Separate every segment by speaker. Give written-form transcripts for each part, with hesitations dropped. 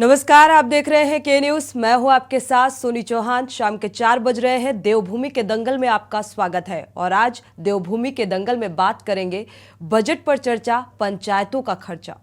Speaker 1: नमस्कार, आप देख रहे हैं के न्यूज। मैं हूं आपके साथ सोनी चौहान। शाम के 4 बज रहे हैं। देवभूमि के दंगल में आपका स्वागत है और आज देवभूमि के दंगल में बात करेंगे बजट पर चर्चा, पंचायतों का खर्चा।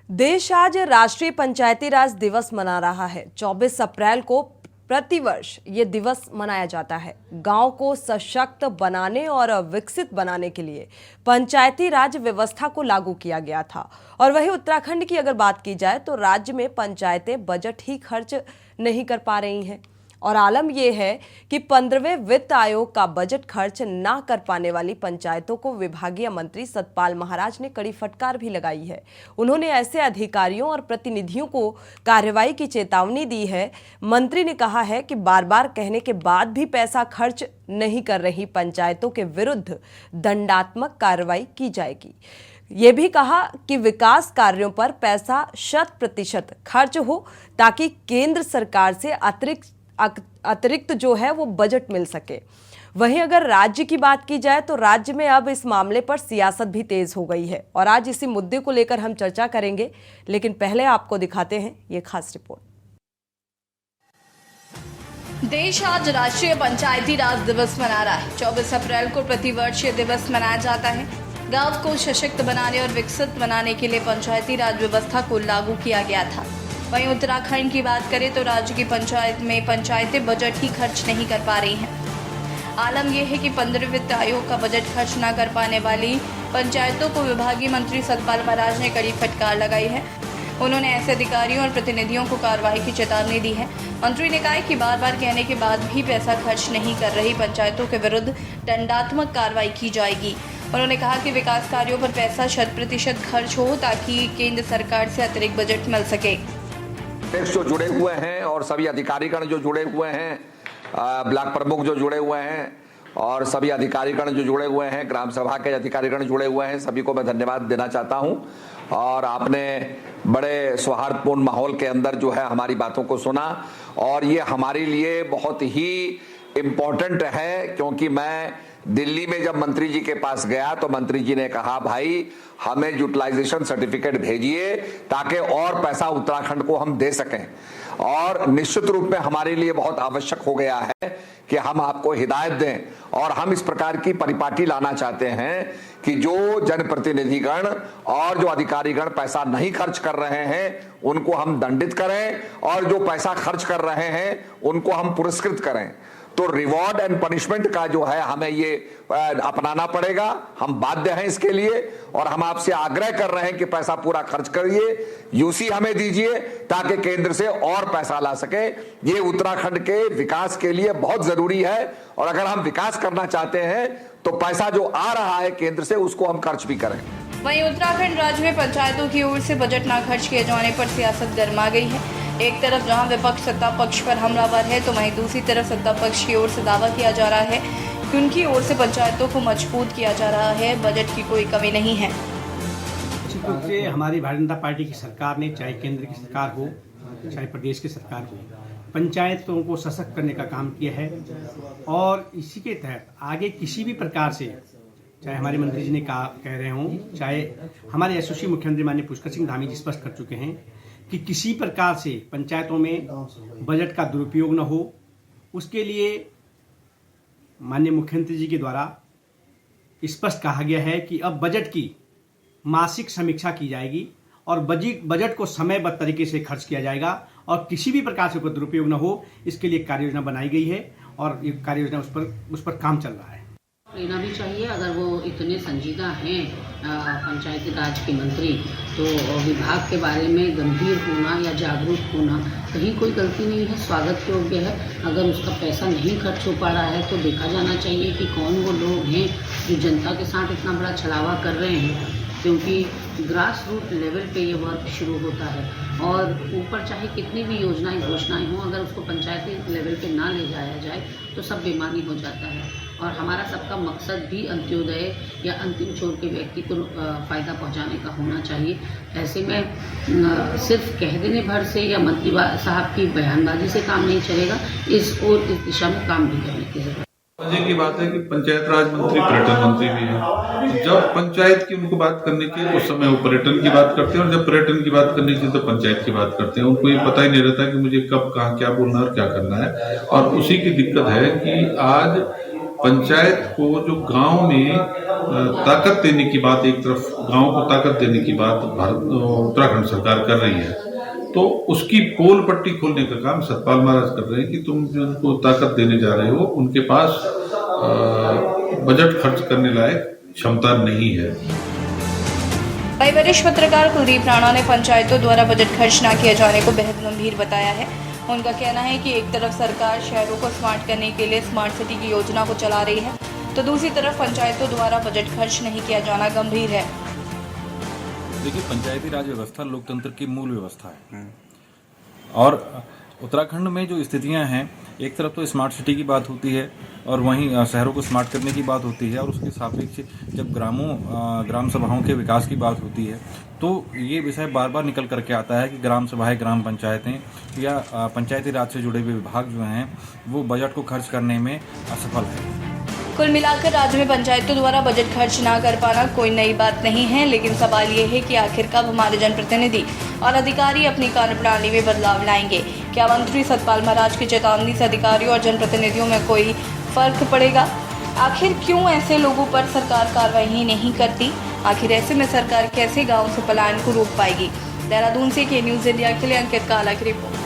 Speaker 1: देश आज राष्ट्रीय पंचायती राज दिवस मना रहा है। 24 अप्रैल को प्रतिवर्ष ये दिवस मनाया जाता है। गांव को सशक्त बनाने और विकसित बनाने के लिए पंचायती राज व्यवस्था को लागू किया गया था। और वहीं उत्तराखंड की अगर बात की जाए तो राज्य में पंचायतें बजट ही खर्च नहीं कर पा रही हैं। और आलम यह है कि 15वें वित्त आयोग का बजट खर्च ना कर पाने वाली पंचायतों को विभागीय मंत्री सतपाल महाराज ने कड़ी फटकार भी लगाई है। उन्होंने ऐसे अधिकारियों और प्रतिनिधियों को कार्रवाई की चेतावनी दी है। मंत्री ने कहा है कि बार बार कहने के बाद भी पैसा खर्च नहीं कर रही पंचायतों के विरुद्ध दंडात्मक कार्रवाई की जाएगी। ये भी कहा कि विकास कार्यों पर पैसा 100% खर्च हो ताकि केंद्र सरकार से अतिरिक्त जो है वो बजट मिल सके। वहीं अगर राज्य की बात की जाए तो राज्य में अब इस मामले पर सियासत भी तेज हो गई है और आज इसी मुद्दे को लेकर हम चर्चा करेंगे। लेकिन पहले आपको दिखाते हैं ये खास रिपोर्ट।
Speaker 2: देश आज राष्ट्रीय पंचायती राज दिवस मना रहा है। 24 अप्रैल को प्रतिवर्ष ये दिवस मनाया जाता है। गांव को सशक्त बनाने और विकसित बनाने के लिए पंचायती राज व्यवस्था को लागू किया गया था। वहीं उत्तराखंड की बात करें तो राज्य की पंचायत में पंचायतें बजट ही खर्च नहीं कर पा रही हैं। आलम यह है कि 15वें वित्त आयोग का बजट खर्च न कर पाने वाली पंचायतों को विभागीय मंत्री सतपाल महाराज ने कड़ी फटकार लगाई है। उन्होंने ऐसे अधिकारियों और प्रतिनिधियों को कार्रवाई की चेतावनी दी है। मंत्री ने कहा है कि बार बार कहने के बाद भी पैसा खर्च नहीं कर रही पंचायतों के विरुद्ध दंडात्मक कार्रवाई की जाएगी। उन्होंने कहा कि विकास कार्यों पर पैसा 100% खर्च हो ताकि केंद्र सरकार से अतिरिक्त बजट मिल सके।
Speaker 3: जो जुड़े हुए हैं और सभी अधिकारीगण जो जुड़े हुए हैं, ब्लॉक प्रमुख जो जुड़े हुए हैं और सभी अधिकारीगण जो जुड़े हुए हैं, ग्राम सभा के अधिकारीगण जुड़े हुए हैं, सभी को मैं धन्यवाद देना चाहता हूं। और आपने बड़े सौहार्दपूर्ण माहौल के अंदर जो है हमारी बातों को सुना और ये हमारे लिए बहुत ही इम्पोर्टेंट है, क्योंकि मैं दिल्ली में जब मंत्री जी के पास गया तो मंत्री जी ने कहा भाई हमें यूटिलाइजेशन सर्टिफिकेट भेजिए ताकि और पैसा उत्तराखंड को हम दे सकें। और निश्चित रूप में हमारे लिए बहुत आवश्यक हो गया है कि हम आपको हिदायत दें और हम इस प्रकार की परिपाटी लाना चाहते हैं कि जो जनप्रतिनिधिगण और जो अधिकारीगण पैसा नहीं खर्च कर रहे हैं उनको हम दंडित करें और जो पैसा खर्च कर रहे हैं उनको हम पुरस्कृत करें। तो रिवॉर्ड एंड पनिशमेंट का जो है हमें ये अपनाना पड़ेगा। हम बाध्य हैं इसके लिए और हम आपसे आग्रह कर रहे हैं कि पैसा पूरा खर्च करिए, यूसी हमें दीजिए ताकि केंद्र से और पैसा ला सके। ये उत्तराखंड के विकास के लिए बहुत जरूरी है और अगर हम विकास करना चाहते हैं तो पैसा जो आ रहा है केंद्र से उसको हम खर्च भी करें।
Speaker 2: वहीं उत्तराखंड राज्य में पंचायतों की ओर से बजट न खर्च किए जाने पर सियासत गर्मा गई है। एक तरफ जहां विपक्ष सत्ता पक्ष पर हमलावर है तो वहीं दूसरी तरफ सत्ता पक्ष की ओर से दावा किया जा रहा है कि उनकी ओर से पंचायतों को मजबूत किया जा रहा है, बजट की कोई कमी नहीं है।
Speaker 4: निश्चित रूप से हमारी भारतीय जनता पार्टी की सरकार ने, चाहे केंद्र की सरकार हो चाहे प्रदेश की सरकार हो, पंचायतों को सशक्त करने का काम किया है। और इसी के तहत आगे किसी भी प्रकार से, चाहे हमारे मंत्री जी ने कह रहे हों, चाहे हमारे यशस्वी मुख्यमंत्री माननीय पुष्कर सिंह धामी जी स्पष्ट कर चुके हैं कि किसी प्रकार से पंचायतों में बजट का दुरुपयोग न हो, उसके लिए माननीय मुख्यमंत्री जी के द्वारा स्पष्ट कहा गया है कि अब बजट की मासिक समीक्षा की जाएगी और बजट को समयबद्ध तरीके से खर्च किया जाएगा और किसी भी प्रकार से कोई दुरुपयोग न हो, इसके लिए कार्य योजना बनाई गई है और ये कार्य योजना उस पर काम चल रहा है।
Speaker 5: लेना भी चाहिए। अगर वो इतने संजीदा हैं पंचायती राज के मंत्री, तो विभाग के बारे में गंभीर होना या जागरूक होना कहीं कोई गलती नहीं है, स्वागत योग्य है। अगर उसका पैसा नहीं खर्च हो पा रहा है तो देखा जाना चाहिए कि कौन वो लोग हैं जो जनता के साथ इतना बड़ा छलावा कर रहे हैं क्योंकि ग्रास रूट लेवल पे ये वर्क शुरू होता है और ऊपर चाहे कितनी भी योजनाएं घोषणाएं हों, अगर उसको पंचायती लेवल पे ना ले जाया जाए तो सब बेमानी हो जाता है। और हमारा सबका मकसद भी अंत्योदय या अंतिम छोर के व्यक्ति को फ़ायदा पहुंचाने का होना चाहिए। ऐसे में सिर्फ कह देने भर से या मंत्री साहब की बयानबाजी से काम नहीं चलेगा, इस दिशा में काम भी करने की जरूरत है।
Speaker 6: मजे की बात है कि पंचायत राज मंत्री पर्यटन मंत्री भी है। जब पंचायत की उनको बात करने की उस समय वो पर्यटन की बात करते हैं और जब पर्यटन की बात करने की तो पंचायत की बात करते हैं। उनको ये पता ही नहीं रहता कि मुझे कब कहाँ क्या बोलना और क्या करना है। और उसी की दिक्कत है कि आज पंचायत को जो गांव में ताकत देने की बात, एक तरफ गांव को ताकत देने की बात उत्तराखंड सरकार कर रही है, तो उसकी पोल पट्टी खोलने का काम सतपाल महाराज कर रहे हैं कि तुम जो उनको ताकत देने जा रहे हो उनके पास बजट खर्च करने लायक क्षमता नहीं है।
Speaker 2: वहीं वरिष्ठ पत्रकार कुलदीप राणा ने पंचायतों द्वारा बजट खर्च न किए जाने को बेहद गंभीर बताया है। उनका कहना है कि एक तरफ सरकार शहरों को स्मार्ट करने के लिए स्मार्ट सिटी की योजना को चला रही है, तो दूसरी तरफ पंचायतों द्वारा बजट खर्च नहीं किया जाना गंभीर है।
Speaker 7: देखिए, पंचायती राज व्यवस्था लोकतंत्र की मूल व्यवस्था है और उत्तराखंड में जो स्थितियां हैं, एक तरफ तो स्मार्ट सिटी की बात होती है और वहीं शहरों को स्मार्ट करने की बात होती है और उसके सापेक्ष जब ग्राम सभाओं के विकास की बात होती है तो ये विषय बार बार निकल करके आता है कि ग्राम सभाएं, ग्राम पंचायतें या पंचायती राज से जुड़े हुए विभाग जो हैं वो बजट को खर्च करने में असफल है।
Speaker 2: कुल मिलाकर राज्य में पंचायतों द्वारा बजट खर्च ना कर पाना कोई नई बात नहीं है, लेकिन सवाल ये है कि आखिर कब हमारे जनप्रतिनिधि और अधिकारी अपनी कार्यप्रणाली में बदलाव लाएंगे। क्या मंत्री सतपाल महाराज की चेतावनी से अधिकारियों और जनप्रतिनिधियों में कोई फर्क पड़ेगा? आखिर क्यों ऐसे लोगों पर सरकार कार्रवाई नहीं करती? आखिर ऐसे में सरकार कैसे गाँव से पलायन को रोक पाएगी? देहरादून से के न्यूज़ इंडिया के लिए अंकित काला की रिपोर्ट।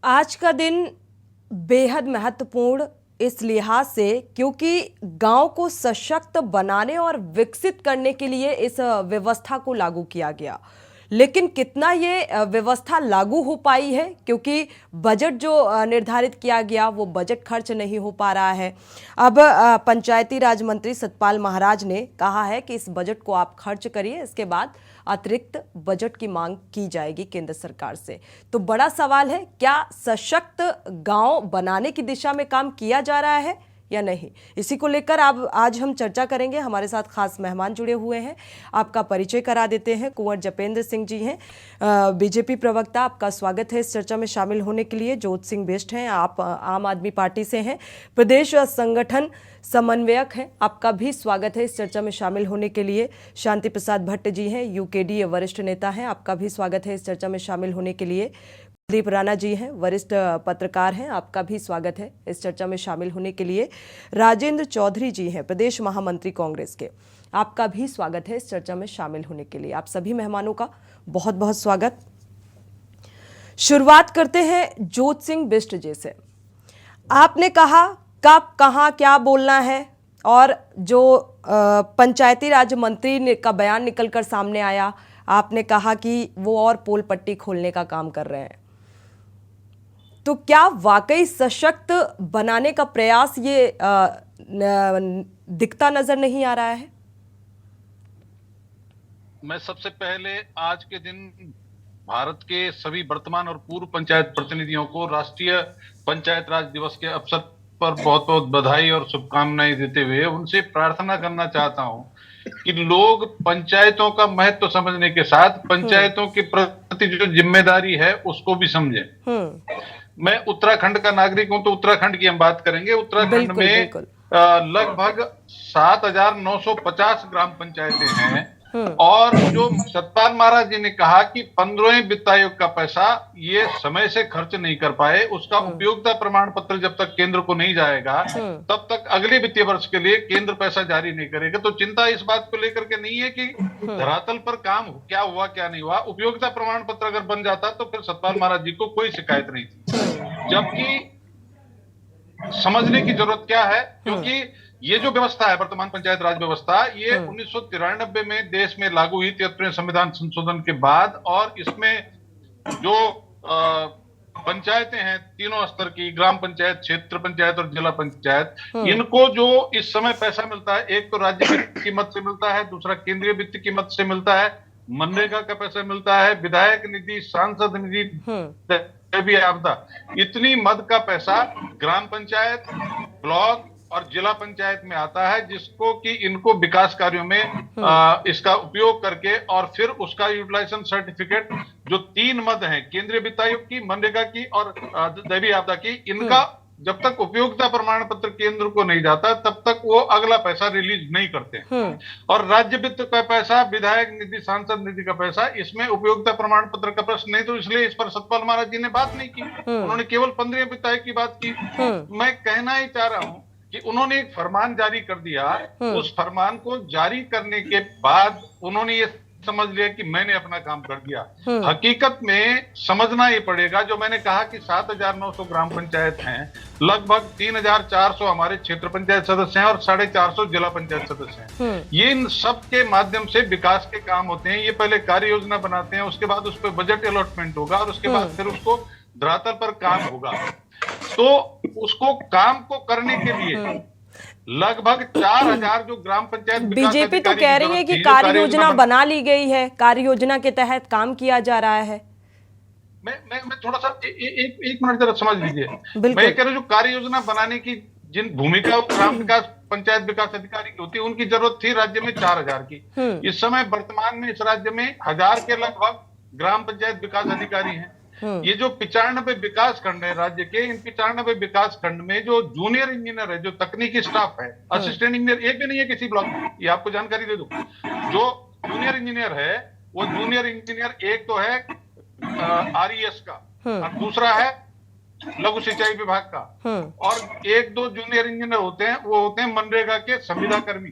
Speaker 1: आज का दिन बेहद महत्वपूर्ण इस लिहाज से क्योंकि गांव को सशक्त बनाने और विकसित करने के लिए इस व्यवस्था को लागू किया गया, लेकिन कितना ये व्यवस्था लागू हो पाई है, क्योंकि बजट जो निर्धारित किया गया वो बजट खर्च नहीं हो पा रहा है। अब पंचायती राज मंत्री सतपाल महाराज ने कहा है कि इस बजट को आप खर्च करिए, इसके बाद अतिरिक्त बजट की मांग की जाएगी केंद्र सरकार से। तो बड़ा सवाल है, क्या सशक्त गांव बनाने की दिशा में काम किया जा रहा है या नहीं? इसी को लेकर आज हम चर्चा करेंगे। हमारे साथ खास मेहमान जुड़े हुए हैं, आपका परिचय करा देते हैं। कुंवर जपेंद्र सिंह जी हैं, बीजेपी प्रवक्ता, आपका स्वागत है इस चर्चा में शामिल होने के लिए। ज्योत सिंह बिष्ट हैं, आप आम आदमी पार्टी से हैं, प्रदेश संगठन समन्वयक हैं, आपका भी स्वागत है इस चर्चा में शामिल होने के लिए। शांति प्रसाद भट्ट जी हैं, यूकेडी वरिष्ठ नेता हैं, आपका भी स्वागत है इस चर्चा में शामिल होने के लिए। कुलदीप राणा जी हैं, वरिष्ठ पत्रकार हैं, आपका भी स्वागत है इस चर्चा में शामिल होने के लिए। राजेंद्र चौधरी जी हैं, प्रदेश महामंत्री कांग्रेस के, आपका भी स्वागत है इस चर्चा में शामिल होने के लिए। आप सभी मेहमानों का बहुत बहुत स्वागत। शुरुआत करते हैं ज्योत सिंह बिष्ट जी से। आपने कहा कब कहाँ क्या बोलना है, और जो पंचायती राज मंत्री का बयान निकलकर सामने आया, आपने कहा कि वो और पोल पट्टी खोलने का काम कर रहे हैं, तो क्या वाकई सशक्त बनाने का प्रयास ये दिखता नजर नहीं आ रहा है?
Speaker 8: मैं सबसे पहले आज के दिन भारत के सभी वर्तमान और पूर्व पंचायत प्रतिनिधियों को राष्ट्रीय पंचायत राज दिवस के अवसर पर बहुत बहुत बधाई और शुभकामनाएं देते हुए उनसे प्रार्थना करना चाहता हूं कि लोग पंचायतों का महत्व समझने के साथ पंचायतों के प्रति जो जिम्मेदारी है उसको भी समझें। मैं उत्तराखंड का नागरिक हूं, तो उत्तराखंड की हम बात करेंगे। उत्तराखंड में लगभग 7,950 ग्राम पंचायतें हैं और जो सतपाल महाराज जी ने कहा कि 15वें वित्त आयोग का पैसा ये समय से खर्च नहीं कर पाए, उसका उपयोगिता प्रमाण पत्र जब तक केंद्र को नहीं जाएगा तब तक अगले वित्तीय वर्ष के लिए केंद्र पैसा जारी नहीं करेगा। तो चिंता इस बात को लेकर के नहीं है कि धरातल पर काम क्या हुआ क्या नहीं हुआ। उपयोगिता प्रमाण पत्र अगर बन जाता तो फिर सतपाल महाराज जी को कोई शिकायत नहीं थी। जबकि समझने की जरूरत क्या है, क्योंकि ये जो व्यवस्था है वर्तमान पंचायत राज व्यवस्था, ये 1993 में देश में लागू हुई 73वें संविधान संशोधन के बाद, और इसमें जो पंचायतें हैं तीनों स्तर की, ग्राम पंचायत, क्षेत्र पंचायत और जिला पंचायत, इनको जो इस समय पैसा मिलता है, एक तो राज्य वित्त की मद से मिलता है, दूसरा केंद्रीय वित्त की मद से मिलता है, मनरेगा का पैसा मिलता है, विधायक निधि, सांसद निधि, भी आपदा, इतनी मद का पैसा ग्राम पंचायत, ब्लॉक और जिला पंचायत में आता है, जिसको कि इनको विकास कार्यों में इसका उपयोग करके और फिर उसका यूटिलाइजेशन सर्टिफिकेट, जो 3 मद हैं, केंद्रीय वित्त आयोग की, मनरेगा की और दैवीय आपदा की, इनका जब तक उपयोगिता प्रमाण पत्र केंद्र को नहीं जाता तब तक वो अगला पैसा रिलीज नहीं करते। और राज्य वित्त का पैसा, विधायक निधि, सांसद निधि का पैसा, इसमें उपयोगिता प्रमाण पत्र का प्रश्न नहीं, तो इसलिए इस पर सतपाल महाराज जी ने बात नहीं की। उन्होंने केवल 15 वित्त आयोग की बात की। मैं कहना ही चाह रहा हूं कि उन्होंने एक फरमान जारी कर दिया, उस फरमान को जारी करने के बाद उन्होंने ये समझ लिया कि मैंने अपना काम कर दिया। हकीकत में समझना ये पड़ेगा, जो मैंने कहा कि 7,900 ग्राम पंचायत हैं, लगभग 3,400 हमारे क्षेत्र पंचायत सदस्य हैं और 450 जिला पंचायत सदस्य हैं। ये इन सब के माध्यम से विकास के काम होते हैं। ये पहले कार्य योजना बनाते हैं, उसके बाद उस पर बजट अलॉटमेंट होगा और उसके बाद फिर उसको धरातल पर काम होगा। तो उसको काम को करने के लिए लगभग 4,000 जो ग्राम पंचायत,
Speaker 1: बीजेपी तो कह रही है कि कार्य योजना बना ली गई है, कार्य योजना के तहत काम किया जा रहा है।
Speaker 8: मैं थोड़ा सा एक मिनट जरा समझ लीजिए। मैं कह रहा हूं, जो कार्य योजना बनाने की जिन भूमिका ग्राम विकास पंचायत विकास अधिकारी की होती है, उनकी जरूरत थी राज्य में 4,000 की। इस समय वर्तमान में इस राज्य में 1,000 के लगभग ग्राम पंचायत विकास अधिकारी हैं। ये जो 95 विकास खंड है राज्य के, इन 95 विकास खंड में जो जूनियर इंजीनियर है, जो तकनीकी स्टाफ है, असिस्टेंट इंजीनियर एक भी नहीं है किसी ब्लॉक में, ये आपको जानकारी दे दूं। जो जूनियर इंजीनियर है, वो जूनियर इंजीनियर एक तो है RES का और दूसरा है लघु सिंचाई विभाग का, और 1-2 जूनियर इंजीनियर होते हैं, वो होते हैं मनरेगा के संविदा कर्मी।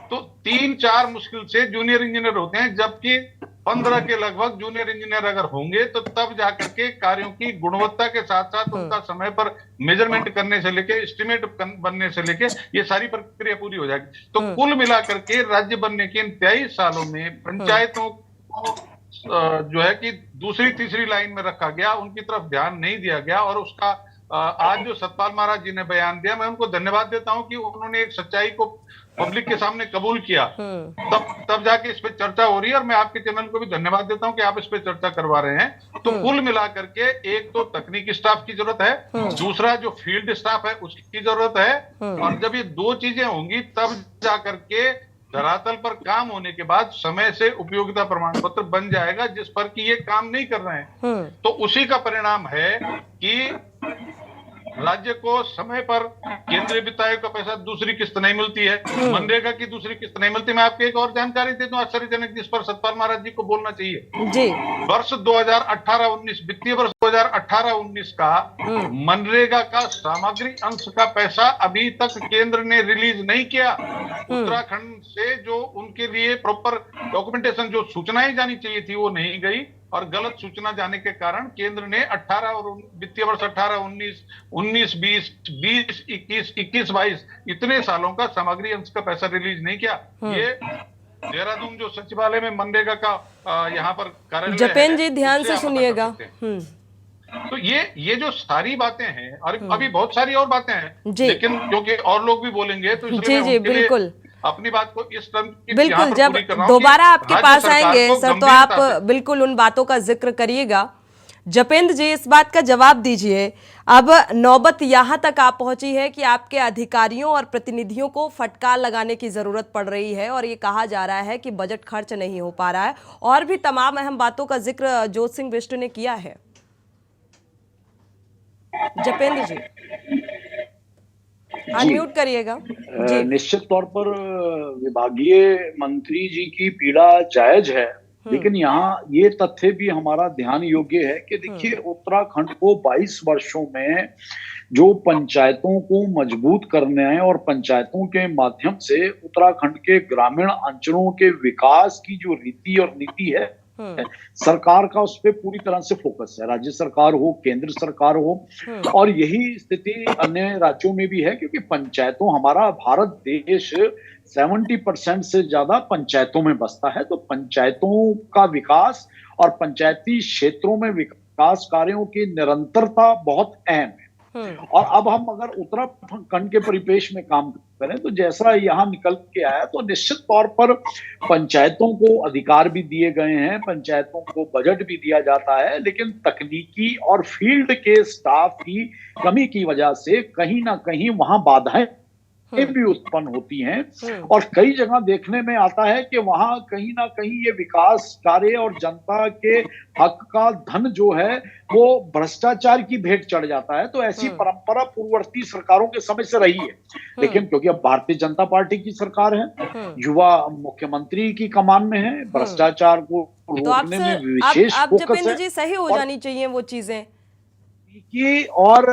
Speaker 8: तो 3-4 मुश्किल से जूनियर इंजीनियर होते हैं, जबकि 15 के लगभग जूनियर इंजीनियर अगर होंगे तो तब जाकर के कार्यों की गुणवत्ता के साथ साथ उनका समय पर मेजरमेंट करने से लेके एस्टिमेट बनने से लेके ये सारी प्रक्रिया पूरी हो जाएगी। तो कुल मिलाकर के राज्य बनने के इन 23 सालों में पंचायतों को जो है कि दूसरी तीसरी लाइन में रखा गया, उनकी तरफ ध्यान नहीं दिया गया। और उसका आज जो सतपाल महाराज जी ने बयान दिया, मैं उनको धन्यवाद देता हूं कि उन्होंने एक सच्चाई को पब्लिक के सामने कबूल किया, तब जाके इस पे चर्चा हो रही है। और मैं आपके चैनल को भी धन्यवाद देता हूं कि आप इस पे चर्चा करवा रहे हैं। तो कुल मिलाकर के एक तो तकनीकी स्टाफ की जरूरत है, दूसरा जो फील्ड स्टाफ है उसकी जरूरत है, और जब ये 2 चीजें होंगी तब जाकर के धरातल पर काम होने के बाद समय से उपयोगिता प्रमाण पत्र बन जाएगा, जिस पर कि ये काम नहीं कर रहे हैं। तो उसी का परिणाम है कि राज्य को समय पर केंद्रीय वित्त आयोग का पैसा दूसरी किस्त नहीं मिलती है, मनरेगा की दूसरी किस्त नहीं मिलती। मैं आपको एक और जानकारी दे दूं आश्चर्यजनक, जिस पर सतपाल महाराज जी को बोलना चाहिए
Speaker 1: जी।
Speaker 8: वर्ष 2018-19 वित्तीय वर्ष 2018-19 का मनरेगा का सामग्री अंश का पैसा अभी तक केंद्र ने रिलीज नहीं किया। उत्तराखंड से जो उनके लिए प्रॉपर डॉक्यूमेंटेशन, जो सूचनाएं जानी चाहिए थी, वो नहीं गई, और गलत सूचना जाने के कारण केंद्र ने 18 और वित्तीय वर्ष 18-19, 19-20, 20-21, 21-22 इतने सालों का सामग्री अंश का पैसा रिलीज नहीं किया। ये देहरादून जो सचिवालय में मनरेगा का यहाँ पर कार्यालय,
Speaker 1: जपेन जी ध्यान से सुनिएगा।
Speaker 8: तो ये जो सारी बातें हैं, और अभी बहुत सारी और बातें हैं, लेकिन क्योंकि और लोग भी बोलेंगे तो इसलिए
Speaker 1: जी बिल्कुल
Speaker 8: अपनी बात को इस टर्म की
Speaker 1: बिल्कुल, जब दोबारा आपके पास आएंगे सर तो आप बिल्कुल उन बातों का जिक्र करिएगा। जपेंद्र जी, इस बात का जवाब दीजिए, अब नौबत यहाँ तक आ पहुंची है कि आपके अधिकारियों और प्रतिनिधियों को फटकार लगाने की जरूरत पड़ रही है, और ये कहा जा रहा है कि बजट खर्च नहीं हो पा रहा है, और भी तमाम अहम बातों का जिक्र ज्योत सिंह बिष्ट ने किया है। जपेंद्र जी अनम्यूट करिएगा।
Speaker 9: निश्चित तौर पर विभागीय मंत्री जी की पीड़ा जायज है, लेकिन यहाँ ये तथ्य भी हमारा ध्यान योग्य है कि देखिए, उत्तराखंड को 22 वर्षों में जो पंचायतों को मजबूत करने और पंचायतों के माध्यम से उत्तराखंड के ग्रामीण अंचलों के विकास की जो रीति और नीति है, सरकार का उस पर पूरी तरह से फोकस है, राज्य सरकार हो, केंद्र सरकार हो, और यही स्थिति अन्य राज्यों में भी है, क्योंकि पंचायतों, हमारा भारत देश 70% से ज्यादा पंचायतों में बसता है। तो पंचायतों का विकास और पंचायती क्षेत्रों में विकास विकास कार्यों की निरंतरता बहुत अहम है। और अब हम अगर उत्तराखंड के परिपेक्ष में काम करें तो जैसा यहाँ निकल के आया तो निश्चित तौर पर पंचायतों को अधिकार भी दिए गए हैं, पंचायतों को बजट भी दिया जाता है, लेकिन तकनीकी और फील्ड के स्टाफ की कमी की वजह से कहीं ना कहीं वहां बाधाएं भी उत्पन्न होती हैं। और कई जगह देखने में आता है कि वहां कहीं ना कहीं ये विकास कार्य और जनता के हक का धन जो है वो भ्रष्टाचार की भेंट चढ़ जाता है। तो ऐसी परंपरा पूर्ववर्ती सरकारों के समय से रही है, लेकिन क्योंकि अब भारतीय जनता पार्टी की सरकार है, युवा मुख्यमंत्री की कमान में है, भ्रष्टाचार को रोकने में विशेष फोकस है।
Speaker 1: जपेंद्र जी, सही हो जानी चाहिए वो चीजें
Speaker 9: की और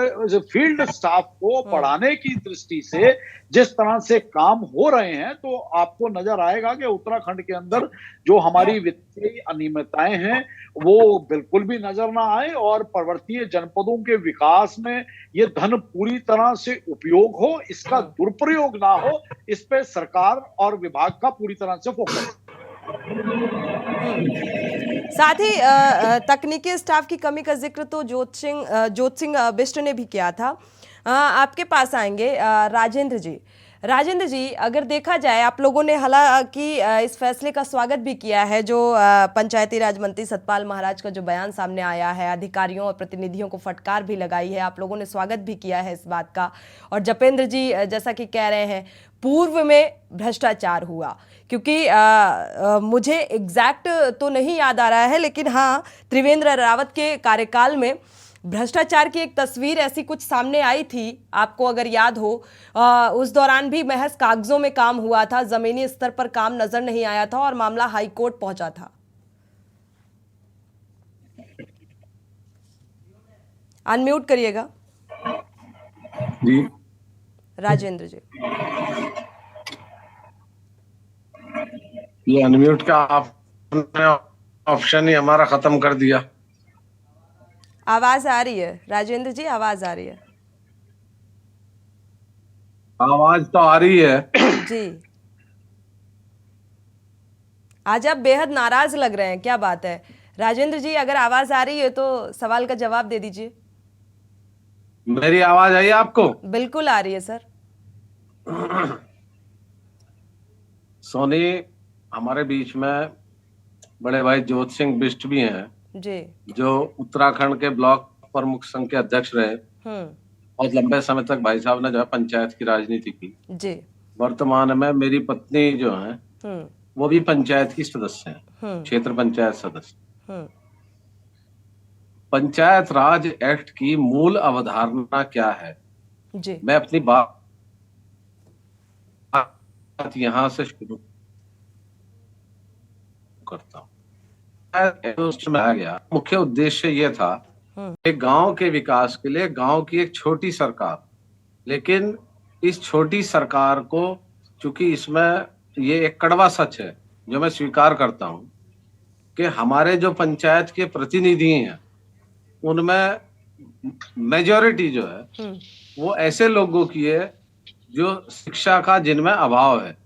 Speaker 9: फील्ड स्टाफ को बढ़ाने की दृष्टि से जिस तरह से काम हो रहे हैं तो आपको नजर आएगा कि उत्तराखंड के अंदर जो हमारी वित्तीय अनियमितताएं हैं वो बिल्कुल भी नजर ना आए और पर्वतीय जनपदों के विकास में ये धन पूरी तरह से उपयोग हो, इसका दुरुपयोग ना हो, इस पे सरकार और विभाग का पूरी तरह से फोकस।
Speaker 1: साथ ही तकनीकी स्टाफ की कमी का जिक्र तो जोत सिंह बिष्ट ने भी किया था। आपके पास आएंगे राजेंद्र जी। राजेंद्र जी, अगर देखा जाए आप लोगों ने हालांकि इस फैसले का स्वागत भी किया है जो पंचायती राज मंत्री सतपाल महाराज का जो बयान सामने आया है, अधिकारियों और प्रतिनिधियों को फटकार भी लगाई है, आप लोगों ने स्वागत भी किया है इस बात का। और जपेंद्र जी जैसा कि कह रहे हैं पूर्व में भ्रष्टाचार हुआ, क्योंकि मुझे एग्जैक्ट तो नहीं याद आ रहा है, लेकिन हाँ त्रिवेंद्र रावत के कार्यकाल में भ्रष्टाचार की एक तस्वीर ऐसी कुछ सामने आई थी, आपको अगर याद हो। उस दौरान भी महज कागजों में काम हुआ था, जमीनी स्तर पर काम नजर नहीं आया था और मामला हाई कोर्ट पहुंचा था। अनम्यूट करिएगा
Speaker 10: जी।
Speaker 1: राजेंद्र जी,
Speaker 10: ये अनम्यूट का आपने ऑप्शन ही हमारा खत्म कर दिया।
Speaker 1: आवाज आ रही है राजेंद्र जी? आवाज आ रही है?
Speaker 10: आवाज तो आ रही है
Speaker 1: जी। आज आप बेहद नाराज लग रहे हैं, क्या बात है? राजेंद्र जी, अगर आवाज आ रही है तो सवाल का जवाब दे दीजिए।
Speaker 10: मेरी आवाज आई आपको?
Speaker 1: बिल्कुल आ रही है सर।
Speaker 10: सोनी, हमारे बीच में बड़े भाई जोत सिंह बिष्ट भी हैं
Speaker 1: जी,
Speaker 10: जो उत्तराखंड के ब्लॉक प्रमुख संघ के अध्यक्ष रहे। बहुत लंबे समय तक भाई साहब ने जो है पंचायत की राजनीति की
Speaker 1: जी।
Speaker 10: वर्तमान में मेरी पत्नी जो है वो भी पंचायत की सदस्य हैं, क्षेत्र पंचायत सदस्य। पंचायत राज एक्ट की मूल अवधारणा क्या है
Speaker 1: जी,
Speaker 10: मैं अपनी बात यहां से शुरू करता हूँ। में आ गया, मुख्य उद्देश्य ये था कि गांव के विकास के लिए गांव की एक छोटी सरकार, लेकिन इस छोटी सरकार को, चूंकि इसमें ये एक कड़वा सच है जो मैं स्वीकार करता हूं कि हमारे जो पंचायत के प्रतिनिधि हैं उनमें मेजॉरिटी जो है वो ऐसे लोगों की है जो शिक्षा का जिनमें अभाव है।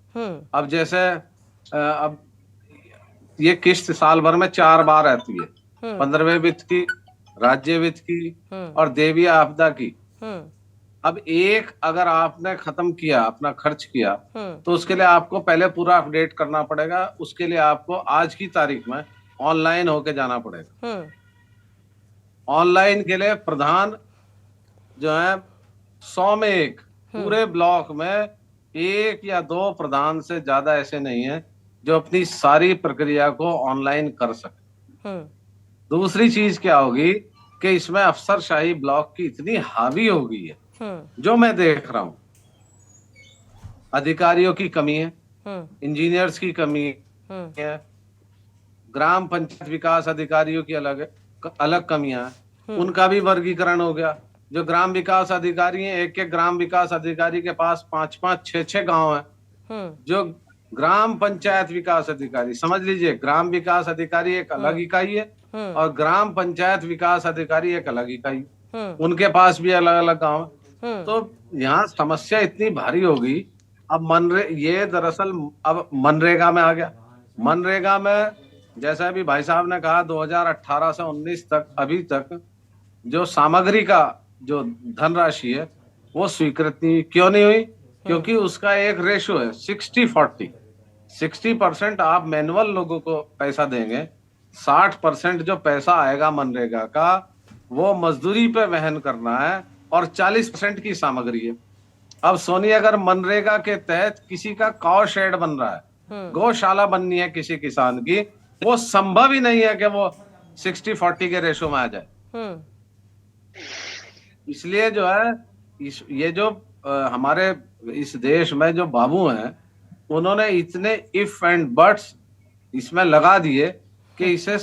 Speaker 10: अब जैसे अब ये किस्त साल भर में 4 बार आती है, 15वें वित्त की, राज्य वित्त की और देवी आपदा की। अब एक अगर आपने खत्म किया, अपना खर्च किया, तो उसके लिए आपको पहले पूरा अपडेट करना पड़ेगा। उसके लिए आपको आज की तारीख में ऑनलाइन होके जाना पड़ेगा। ऑनलाइन के लिए प्रधान जो है 100 में 1, पूरे ब्लॉक में 1 या 2 प्रधान से ज्यादा ऐसे नहीं है जो अपनी सारी प्रक्रिया को ऑनलाइन कर सके। दूसरी चीज क्या होगी कि इसमें अफसरशाही ब्लॉक की इतनी हावी हो गई है, जो मैं देख रहा हूं, अधिकारियों की कमी है, इंजीनियर्स की कमी है, ग्राम पंचायत विकास अधिकारियों की अलग कमियां हैं, उनका भी वर्गीकरण हो गया। जो ग्राम विकास अधिकारी हैं, एक ग्राम विकास अधिकारी के पास 5-5, 6-6 गांव हैं। जो ग्राम पंचायत विकास अधिकारी, समझ लीजिए, ग्राम विकास अधिकारी एक अलग इकाई है और ग्राम पंचायत विकास अधिकारी एक अलग इकाई, उनके पास भी अलग अलग गांव है। तो यहाँ समस्या इतनी भारी होगी। अब ये दरअसल अब मनरेगा में आ गया। मनरेगा में जैसा अभी भाई साहब ने कहा 2018 से 19 तक अभी तक जो सामग्री का जो धनराशि है वो स्वीकृत क्यों नहीं हुई? क्योंकि उसका एक रेशो है 60-40। 60% आप मैनुअल लोगों को पैसा देंगे, 60% जो पैसा आएगा मनरेगा का वो मजदूरी पे वहन करना है और 40% की सामग्री है। अब सोनी, अगर मनरेगा के तहत किसी का काव शेड बन रहा है, गौशाला बननी है किसी किसान की, वो संभव ही नहीं है कि वो 60-40 के रेशो में आ जाए। इसलिए जो है ये जो हमारे इस देश में जो बाबू हैं उन्होंने इतने इफ एंड बट्स इसमें लगा दिए कि इसे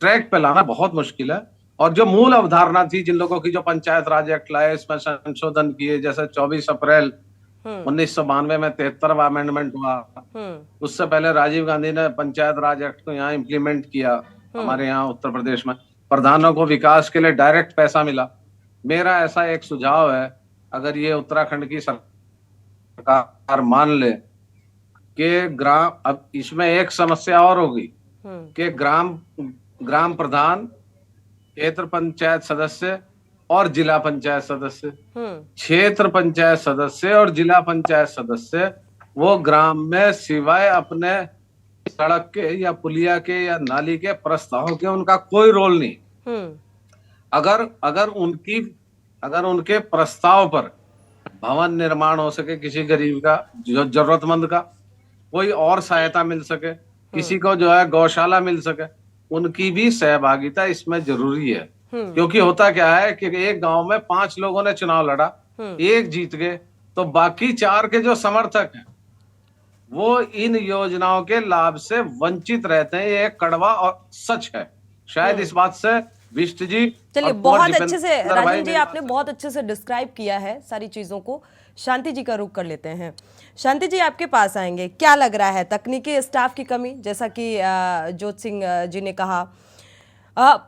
Speaker 10: ट्रैक पे लाना बहुत मुश्किल है। और जो मूल अवधारणा थी जिन लोगों की, जो पंचायत राज एक्ट लाए, इसमें संशोधन किए, जैसे 24 अप्रैल 1992 में 73वां अमेंडमेंट हुआ, उससे पहले राजीव गांधी ने पंचायत राज एक्ट को यहाँ इम्प्लीमेंट किया। हमारे यहाँ उत्तर प्रदेश में प्रधानों को विकास के लिए डायरेक्ट पैसा मिला। मेरा ऐसा एक सुझाव है, अगर ये उत्तराखंड की सरकार मान ले कि ग्राम, अब इसमें एक समस्या और होगी कि ग्राम प्रधान, क्षेत्र पंचायत सदस्य और जिला पंचायत सदस्य, क्षेत्र पंचायत सदस्य और जिला पंचायत सदस्य वो ग्राम में सिवाय अपने सड़क के या पुलिया के या नाली के प्रस्ताव के उनका कोई रोल नहीं। अगर उनके प्रस्ताव पर भवन निर्माण हो सके, किसी गरीब का, जो जरूरतमंद का कोई और सहायता मिल सके, किसी को जो है गौशाला मिल सके, उनकी भी सहभागिता इसमें जरूरी है। क्योंकि होता क्या है कि एक गांव में 5 लोगों ने चुनाव लड़ा, एक जीत गए, तो बाकी 4 के जो समर्थक हैं वो इन योजनाओं के लाभ से वंचित रहते हैं। ये एक कड़वा और सच है। शायद इस बात से विष्ट जी,
Speaker 1: चलिए, बहुत अच्छे से राजन जी आपने बहुत अच्छे से डिस्क्राइब किया है सारी चीजों को। शांति जी का रुख कर लेते हैं। शांति जी, आपके पास आएंगे। क्या लग रहा है, तकनीकी स्टाफ की कमी, जैसा कि जोत सिंह जी ने कहा,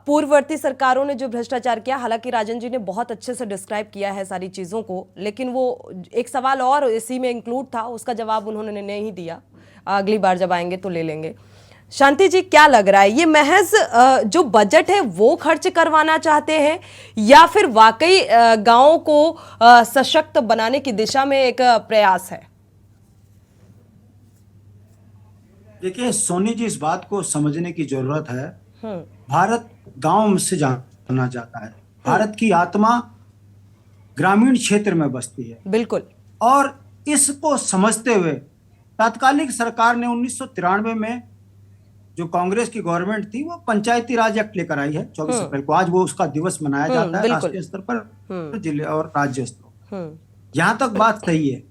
Speaker 1: पूर्ववर्ती सरकारों ने जो भ्रष्टाचार किया, हालांकि राजन जी ने बहुत अच्छे से डिस्क्राइब किया है सारी चीज़ों को, लेकिन वो एक सवाल और इसी में इंक्लूड था, उसका जवाब उन्होंने नहीं दिया। अगली बार जब आएंगे तो ले लेंगे। शांति जी, क्या लग रहा है, ये महज जो बजट है वो खर्च करवाना चाहते हैं या फिर वाकई गांवों को सशक्त बनाने की दिशा में एक प्रयास है?
Speaker 11: देखिए सोनी जी, इस बात को समझने की जरूरत है। भारत गांव से जाना जाता है। भारत की आत्मा ग्रामीण क्षेत्र में बसती है।
Speaker 1: बिल्कुल। और
Speaker 11: इसको समझते हुए तात्कालिक सरकार ने 1993 में, जो कांग्रेस की गवर्नमेंट थी, वो पंचायती राज एक्ट लेकर आई है 24 अप्रैल को। आज वो उसका दिवस मनाया जाता है राष्ट्रीय स्तर पर, जिले और राज्य स्तर। यहाँ तक बात सही है,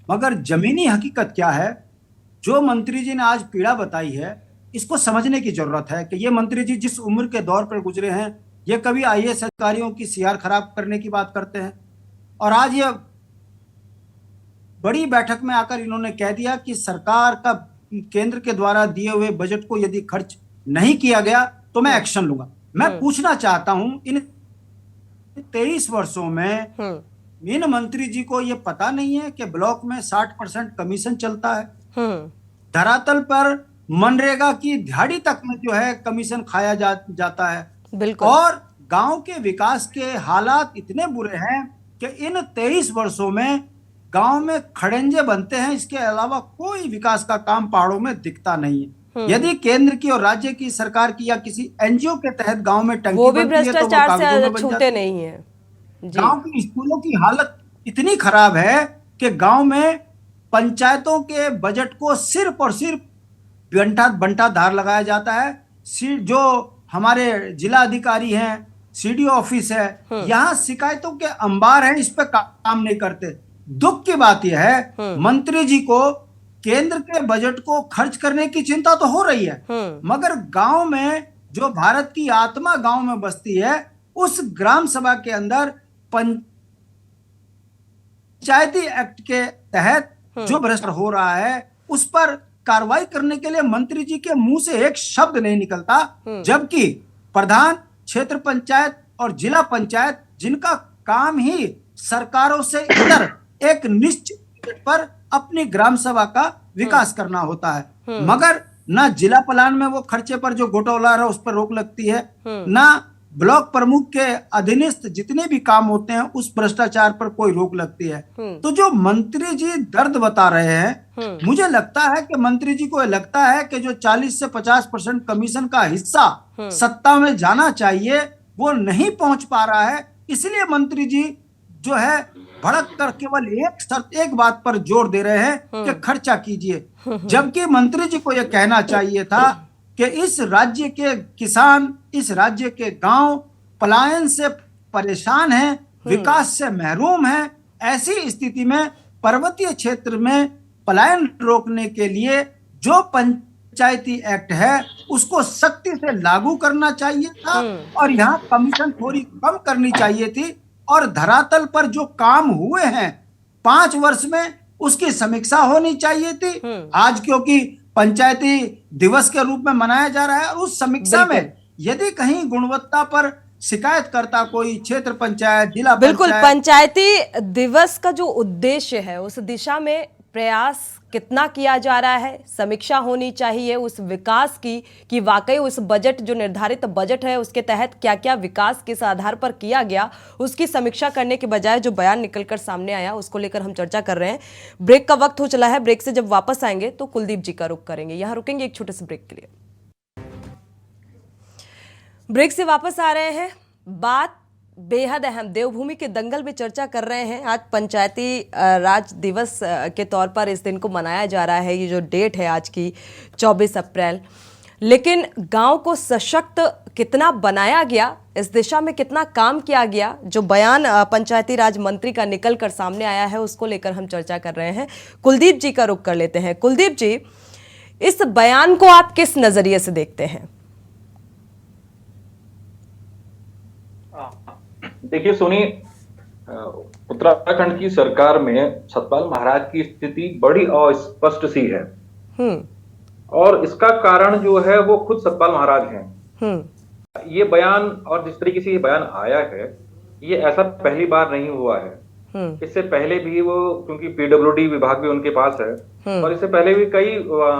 Speaker 11: मगर जमीनी हकीकत क्या है, जो मंत्री जी ने आज पीड़ा बताई है, इसको समझने की जरूरत है कि ये मंत्री जी जिस उम्र के दौर पर गुजरे हैं, ये कभी आईएएस अधिकारियों की सीआर खराब करने की बात करते हैं, और आज ये बड़ी बैठक में आकर इन्होंने कह दिया कि सरकार का केंद्र के द्वारा दिए हुए बजट को यदि खर्च नहीं किया गया तो मैं एक्शन लूंगा। मैं पूछना चाहता हूं, इन 23 वर्षों में इन मंत्री जी को ये पता नहीं है कि ब्लॉक में 60% कमीशन चलता है? धरातल पर मनरेगा की दिहाड़ी तक में जो है कमीशन खाया जाता है।
Speaker 1: बिल्कुल।
Speaker 11: और गांव के विकास के हालात इतने बुरे हैं कि इन 23 वर्षों में गांव में खड़ंजे बनते हैं, इसके अलावा कोई विकास का काम पहाड़ों में दिखता नहीं है। यदि केंद्र की और राज्य की सरकार की या किसी एनजीओ के तहत गांव में टंकी
Speaker 1: वो भी
Speaker 11: बनती है तो वो
Speaker 1: भ्रष्टाचार
Speaker 11: कागजों में
Speaker 1: से छूटे नहीं है।
Speaker 11: गांव की स्कूलों की हालत इतनी खराब है कि गांव में पंचायतों के बजट को सिर्फ और सिर्फ बंटा धार लगाया जाता है। जो हमारे जिला अधिकारी हैं, सीडीओ ऑफिस है, यहाँ शिकायतों के अंबार हैं, इस पे काम नहीं करते। दुख की बात यह है, मंत्री जी को केंद्र के बजट को खर्च करने की चिंता तो हो रही है, मगर गांव में जो भारत की आत्मा गांव में बसती है, उस ग्राम सभा के अंदर पंचायती एक्ट के तहत जो भ्रष्टाचार हो रहा है, उस पर कार्रवाई करने के लिए मंत्री जी के मुंह से एक शब्द नहीं निकलता, जबकि प्रधान, क्षेत्र पंचायत और जिला पंचायत, जिनका काम ही सरकारों से इधर एक निश्चित पर अपनी ग्राम सभा का विकास करना होता है, मगर ना जिला प्लान में वो खर्चे पर जो घोटाला है उस पर रोक लगती है, ना ब्लॉक प्रमुख के अधीनस्थ जितने भी काम होते हैं उस भ्रष्टाचार पर कोई रोक लगती है। तो जो मंत्री जी दर्द बता रहे हैं, मुझे लगता है कि मंत्री जी को लगता है कि जो 40 से 50% कमीशन का हिस्सा सत्ता में जाना चाहिए वो नहीं पहुंच पा रहा है, इसलिए मंत्री जी जो है भड़क कर केवल एक बात पर जोर दे रहे हैं कि खर्चा कीजिए, जबकि मंत्री जी को यह कहना चाहिए था कि इस राज्य के किसान, इस राज्य के गांव पलायन से परेशान हैं, विकास से महरूम हैं। ऐसी स्थिति में पर्वतीय क्षेत्र में पलायन रोकने के लिए जो पंचायती एक्ट है उसको सख्ती से लागू करना चाहिए था और यहाँ कमीशन थोड़ी कम करनी चाहिए थी, और धरातल पर जो काम हुए हैं 5 वर्ष में उसकी समीक्षा होनी चाहिए थी। आज क्योंकि पंचायती दिवस के रूप में मनाया जा रहा है, और उस समीक्षा में यदि कहीं गुणवत्ता पर शिकायत करता कोई क्षेत्र पंचायत, जिला
Speaker 1: बिल्कुल पंचायती दिवस का जो उद्देश्य है उस दिशा में प्रयास कितना किया जा रहा है, समीक्षा होनी चाहिए उस विकास की कि वाकई उस बजट जो निर्धारित बजट है उसके तहत क्या क्या विकास किस आधार पर किया गया, उसकी समीक्षा करने के बजाय जो बयान निकलकर सामने आया उसको लेकर हम चर्चा कर रहे हैं। ब्रेक का वक्त हो चला है, ब्रेक से जब वापस आएंगे तो कुलदीप जी का रुख करेंगे। यहाँ रुकेंगे एक छोटे से ब्रेक के लिए। ब्रेक से वापस आ रहे हैं, बात बेहद अहम देवभूमि के दंगल में चर्चा कर रहे हैं। आज पंचायती राज दिवस के तौर पर इस दिन को मनाया जा रहा है, ये जो डेट है आज की 24 अप्रैल, लेकिन गांव को सशक्त कितना बनाया गया, इस दिशा में कितना काम किया गया, जो बयान पंचायती राज मंत्री का निकल कर सामने आया है उसको लेकर हम चर्चा कर रहे हैं। कुलदीप जी का रुख कर लेते हैं। कुलदीप जी, इस बयान को आप किस नजरिए से देखते हैं?
Speaker 12: देखिए सोनी, उत्तराखंड की सरकार में सतपाल महाराज की स्थिति बड़ी अस्पष्ट सी है, और इसका कारण जो है वो खुद सतपाल महाराज हैं। ये बयान और जिस तरीके से ये बयान आया है, ये ऐसा पहली बार नहीं हुआ है। इससे पहले भी वो, क्योंकि पीडब्ल्यूडी विभाग भी उनके पास है, और इससे पहले भी कई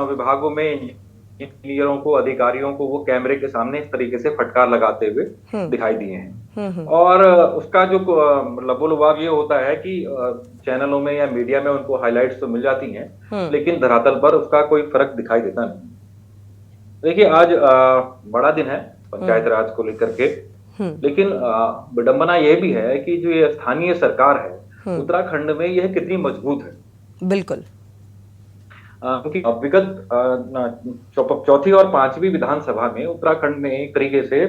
Speaker 12: विभागों में इंजीनियरों को, अधिकारियों को वो कैमरे के सामने इस तरीके से फटकार लगाते हुए दिखाई दिए हैं। और उसका जो लबोलुबाव ये होता है कि चैनलों में या मीडिया में उनको हाइलाइट्स तो मिल जाती हैं, लेकिन धरातल पर उसका कोई फर्क दिखाई देता नहीं। देखिए, आज बड़ा दिन है पंचायत राज को लेकर के, लेकिन विडंबना यह भी है कि जो ये स्थानीय सरकार है उत्तराखंड में, यह कितनी मजबूत है।
Speaker 1: बिल्कुल,
Speaker 12: क्योंकि विगत चौथी और पांचवी विधानसभा में उत्तराखंड में एक तरीके से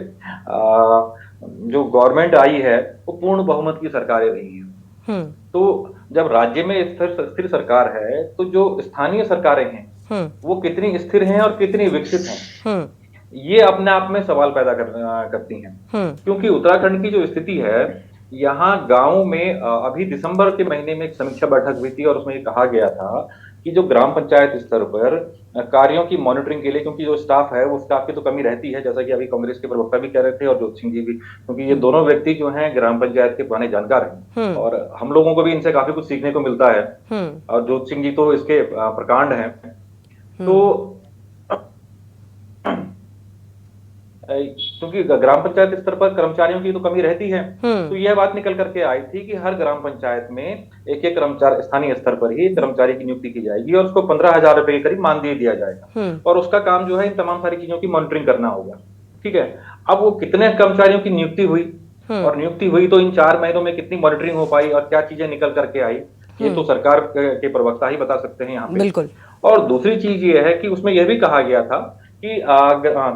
Speaker 12: जो गवर्नमेंट आई है वो पूर्ण बहुमत की सरकारें रही हैं। तो जब राज्य में स्थिर सरकार है, तो जो स्थानीय सरकारें हैं वो कितनी स्थिर हैं और कितनी विकसित हैं, ये अपने आप में सवाल पैदा करती हैं। क्योंकि उत्तराखंड की जो स्थिति है, यहाँ गांव में अभी दिसंबर के महीने में एक समीक्षा बैठक हुई थी, और उसमें कहा गया था कि जो ग्राम पंचायत स्तर पर कार्यों की मॉनिटरिंग के लिए, क्योंकि जो स्टाफ है वो स्टाफ की तो कमी रहती है, जैसा कि अभी कांग्रेस के प्रवक्ता भी कह रहे थे और ज्योति सिंह जी भी, क्योंकि ये दोनों व्यक्ति जो हैं ग्राम पंचायत के पुराने जानकार हैं, और हम लोगों को भी इनसे काफी कुछ सीखने को मिलता है, और ज्योति सिंह जी तो इसके प्रकांड हैं। तो क्योंकि ग्राम पंचायत स्तर पर कर्मचारियों की तो कमी रहती है, तो यह बात निकल करके आई थी कि हर ग्राम पंचायत में एक कर्मचारी, स्थानीय स्तर पर ही कर्मचारी की नियुक्ति की जाएगी, और उसको 15,000 रुपए के करीब मानदेय दिया जाएगा, और उसका काम जो है इन तमाम सारी चीजों की मॉनिटरिंग करना होगा। ठीक है, अब वो कितने कर्मचारियों की नियुक्ति हुई, और नियुक्ति हुई तो इन 4 महीनों में कितनी मॉनिटरिंग हो पाई और क्या चीजें निकल करके आई, ये तो सरकार के प्रवक्ता ही बता सकते हैं यहाँ पे।
Speaker 1: बिल्कुल।
Speaker 12: और दूसरी चीज ये है कि उसमें यह भी कहा गया था कि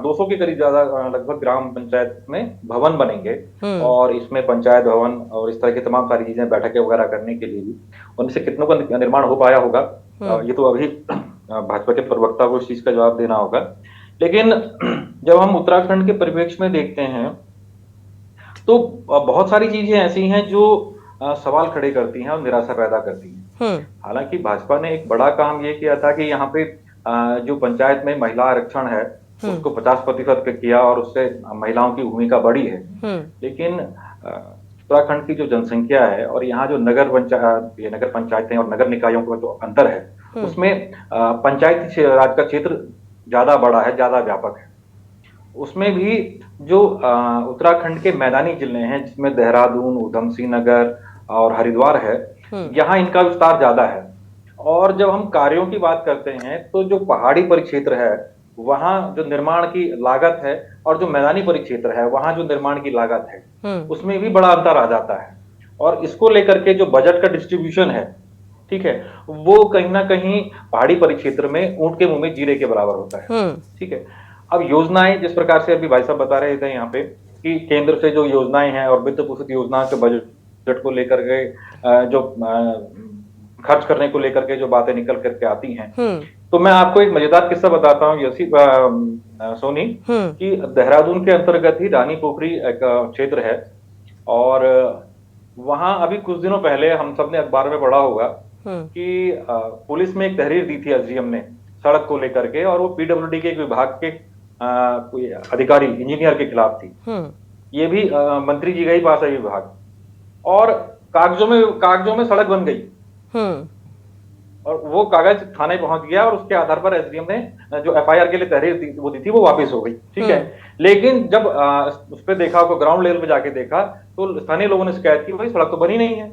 Speaker 12: 200 के करीब ज्यादा लगभग ग्राम पंचायत में भवन बनेंगे, और इसमें पंचायत भवन और इस तरह की तमाम सारी चीजें, बैठकें वगैरह करने के लिए भी, उनसे कितनों का निर्माण हो पाया होगा, ये तो अभी भाजपा के प्रवक्ता को इस चीज का जवाब देना होगा। लेकिन जब हम उत्तराखंड के परिप्रेक्ष्य में देखते हैं तो बहुत सारी चीजें ऐसी हैं जो सवाल खड़े करती हैं और निराशा पैदा करती हैं। हालांकि भाजपा ने एक बड़ा काम ये किया था कि यहाँ पे जो पंचायत में महिला आरक्षण है उसको 50% पे किया, और उससे महिलाओं की भूमिका बढ़ी है। लेकिन उत्तराखंड की जो जनसंख्या है और यहाँ जो नगर पंचायतें और नगर निकायों का जो अंतर है, उसमें पंचायती राज का क्षेत्र ज्यादा बड़ा है, ज्यादा व्यापक है। उसमें भी जो उत्तराखंड के मैदानी जिले हैं, जिसमें देहरादून, ऊधम सिंह नगर और हरिद्वार है, यहाँ इनका विस्तार ज्यादा है। और जब हम कार्यों की बात करते हैं तो जो पहाड़ी परिक्षेत्र है वहाँ जो निर्माण की लागत है और जो मैदानी परिक्षेत्र है वहाँ जो निर्माण की लागत है, उसमें भी बड़ा अंतर आ जाता है। और इसको लेकर के जो बजट का डिस्ट्रीब्यूशन है, ठीक है, वो कहीं ना कहीं पहाड़ी परिक्षेत्र में ऊंट के मुंह में जीरे के बराबर होता है। ठीक है, अब योजनाएं जिस प्रकार से अभी भाई साहब बता रहे थे यहाँ पे कि केंद्र से जो योजनाएं हैं और वित्त पोषित योजनाओं के बजट को लेकर के जो खर्च करने को लेकर के जो बातें निकल करके आती हैं, तो मैं आपको एक मजेदार किस्सा बताता हूँ यसी सोनी, कि देहरादून के अंतर्गत ही रानी पोखरी एक क्षेत्र है और वहां अभी कुछ दिनों पहले हम सब ने अखबार में पढ़ा होगा कि पुलिस में एक तहरीर दी थी एसडीएम ने सड़क को लेकर के, और वो पीडब्ल्यूडी के एक विभाग के कोई अधिकारी इंजीनियर के खिलाफ थी। ये भी मंत्री जी का ही पास है विभाग, और कागजों में सड़क बन गई और वो कागज थाने पहुंच गया और उसके आधार पर एसडीएम ने जो एफआईआर के लिए तहरीर दी थी वो वापस हो गई। ठीक है, लेकिन जब उस पर देखा, को ग्राउंड लेवल पे जाके देखा तो स्थानीय लोगों ने शिकायत की, भाई सड़क तो बनी नहीं है।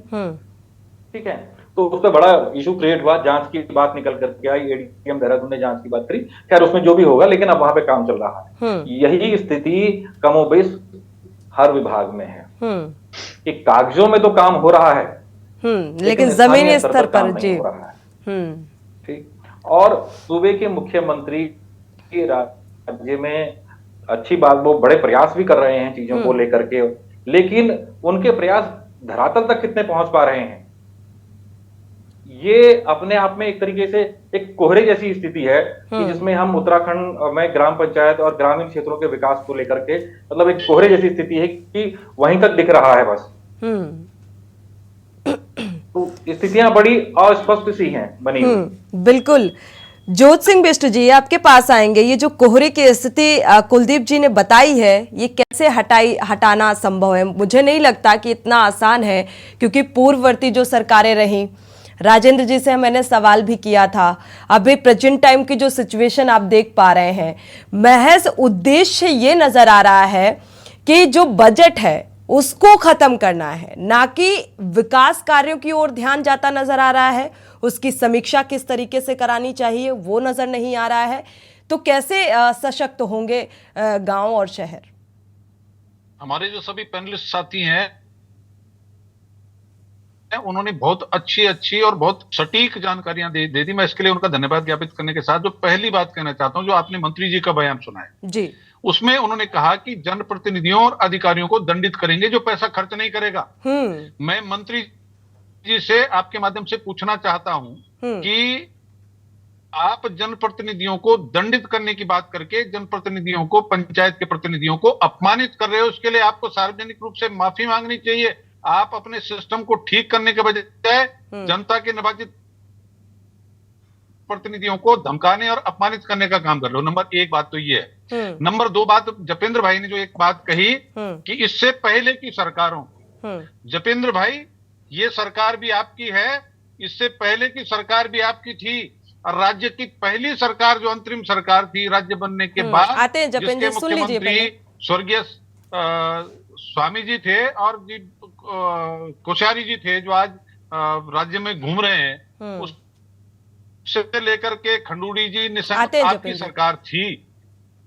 Speaker 12: ठीक है, तो उस पर बड़ा इशू क्रिएट हुआ, जांच की बात निकल करके आई, एडीएम देहरादून ने जांच की बात करी। खैर उसमें जो भी होगा, लेकिन अब वहां पे काम चल रहा है। यही स्थिति कमोबेश हर विभाग में है कि कागजों में तो काम हो रहा है
Speaker 1: लेकिन जमीनी स्तर पर जी
Speaker 12: ठीक। और सूबे के मुख्यमंत्री के राज्य में अच्छी बात, वो बड़े प्रयास भी कर रहे हैं चीजों को लेकर के, लेकिन उनके प्रयास धरातल तक कितने पहुंच पा रहे हैं, ये अपने आप में एक तरीके से एक कोहरे जैसी स्थिति है कि जिसमें हम उत्तराखंड में ग्राम पंचायत और ग्रामीण क्षेत्रों के विकास को लेकर के, मतलब एक कोहरे जैसी स्थिति है कि वहीं तक दिख रहा है बस। तो स्थितियां बड़ी अस्पष्ट सी हैं बनी हुई।
Speaker 1: बिल्कुल। जोत सिंह बिष्ट जी आपके पास आएंगे। ये जो कोहरे की स्थिति कुलदीप जी ने बताई है, ये कैसे हटाना संभव है? मुझे नहीं लगता कि इतना आसान है, क्योंकि पूर्ववर्ती जो सरकारें रहीं, राजेंद्र जी से मैंने सवाल भी किया था, अभी प्रेजेंट टाइम की जो सिचुएशन आप देख पा रहे हैं, महज उद्देश्य ये नजर आ रहा है कि जो बजट है उसको खत्म करना है, ना कि विकास कार्यों की ओर ध्यान जाता नजर आ रहा है। उसकी समीक्षा किस तरीके से करानी चाहिए वो नजर नहीं आ रहा है। तो कैसे सशक्त होंगे गांव और शहर?
Speaker 8: हमारे जो सभी पैनलिस्ट साथी हैं उन्होंने बहुत अच्छी और बहुत सटीक जानकारियां दे दी। मैं इसके लिए उनका धन्यवाद ज्ञापित करने के साथ जो पहली बात कहना चाहता हूं, जो आपने मंत्री जी का बयान सुना है
Speaker 1: जी,
Speaker 8: उसमें उन्होंने कहा कि जनप्रतिनिधियों और अधिकारियों को दंडित करेंगे जो पैसा खर्च नहीं करेगा। मैं मंत्री जी से आपके माध्यम से पूछना चाहता हूं कि आप जनप्रतिनिधियों को दंडित करने की बात करके जनप्रतिनिधियों को, पंचायत के प्रतिनिधियों को अपमानित कर रहे हो। उसके लिए आपको सार्वजनिक रूप से माफी मांगनी चाहिए। आप अपने सिस्टम को ठीक करने के बजाय जनता के निर्वाचित प्रतिनिधियों को धमकाने और अपमानित करने का काम कर रहे हो। नंबर एक बात तो ये है। नंबर दो बात, जपेंद्र भाई ने जो एक बात कही कि इससे पहले की सरकारों, जपेंद्र भाई ये सरकार भी आपकी है, इससे पहले की सरकार भी आपकी थी, और राज्य की पहली सरकार जो अंतरिम सरकार थी राज्य बनने के बाद,
Speaker 1: आते हैं जपेंद्र, सुन लीजिए पहले।
Speaker 8: स्वर्गीय स्वामी जी थे और जी कोश्यारी जी थे जो आज राज्य में घूम रहे हैं, उससे लेकर के खंडूड़ी जी, निशंक आपकी सरकार थी।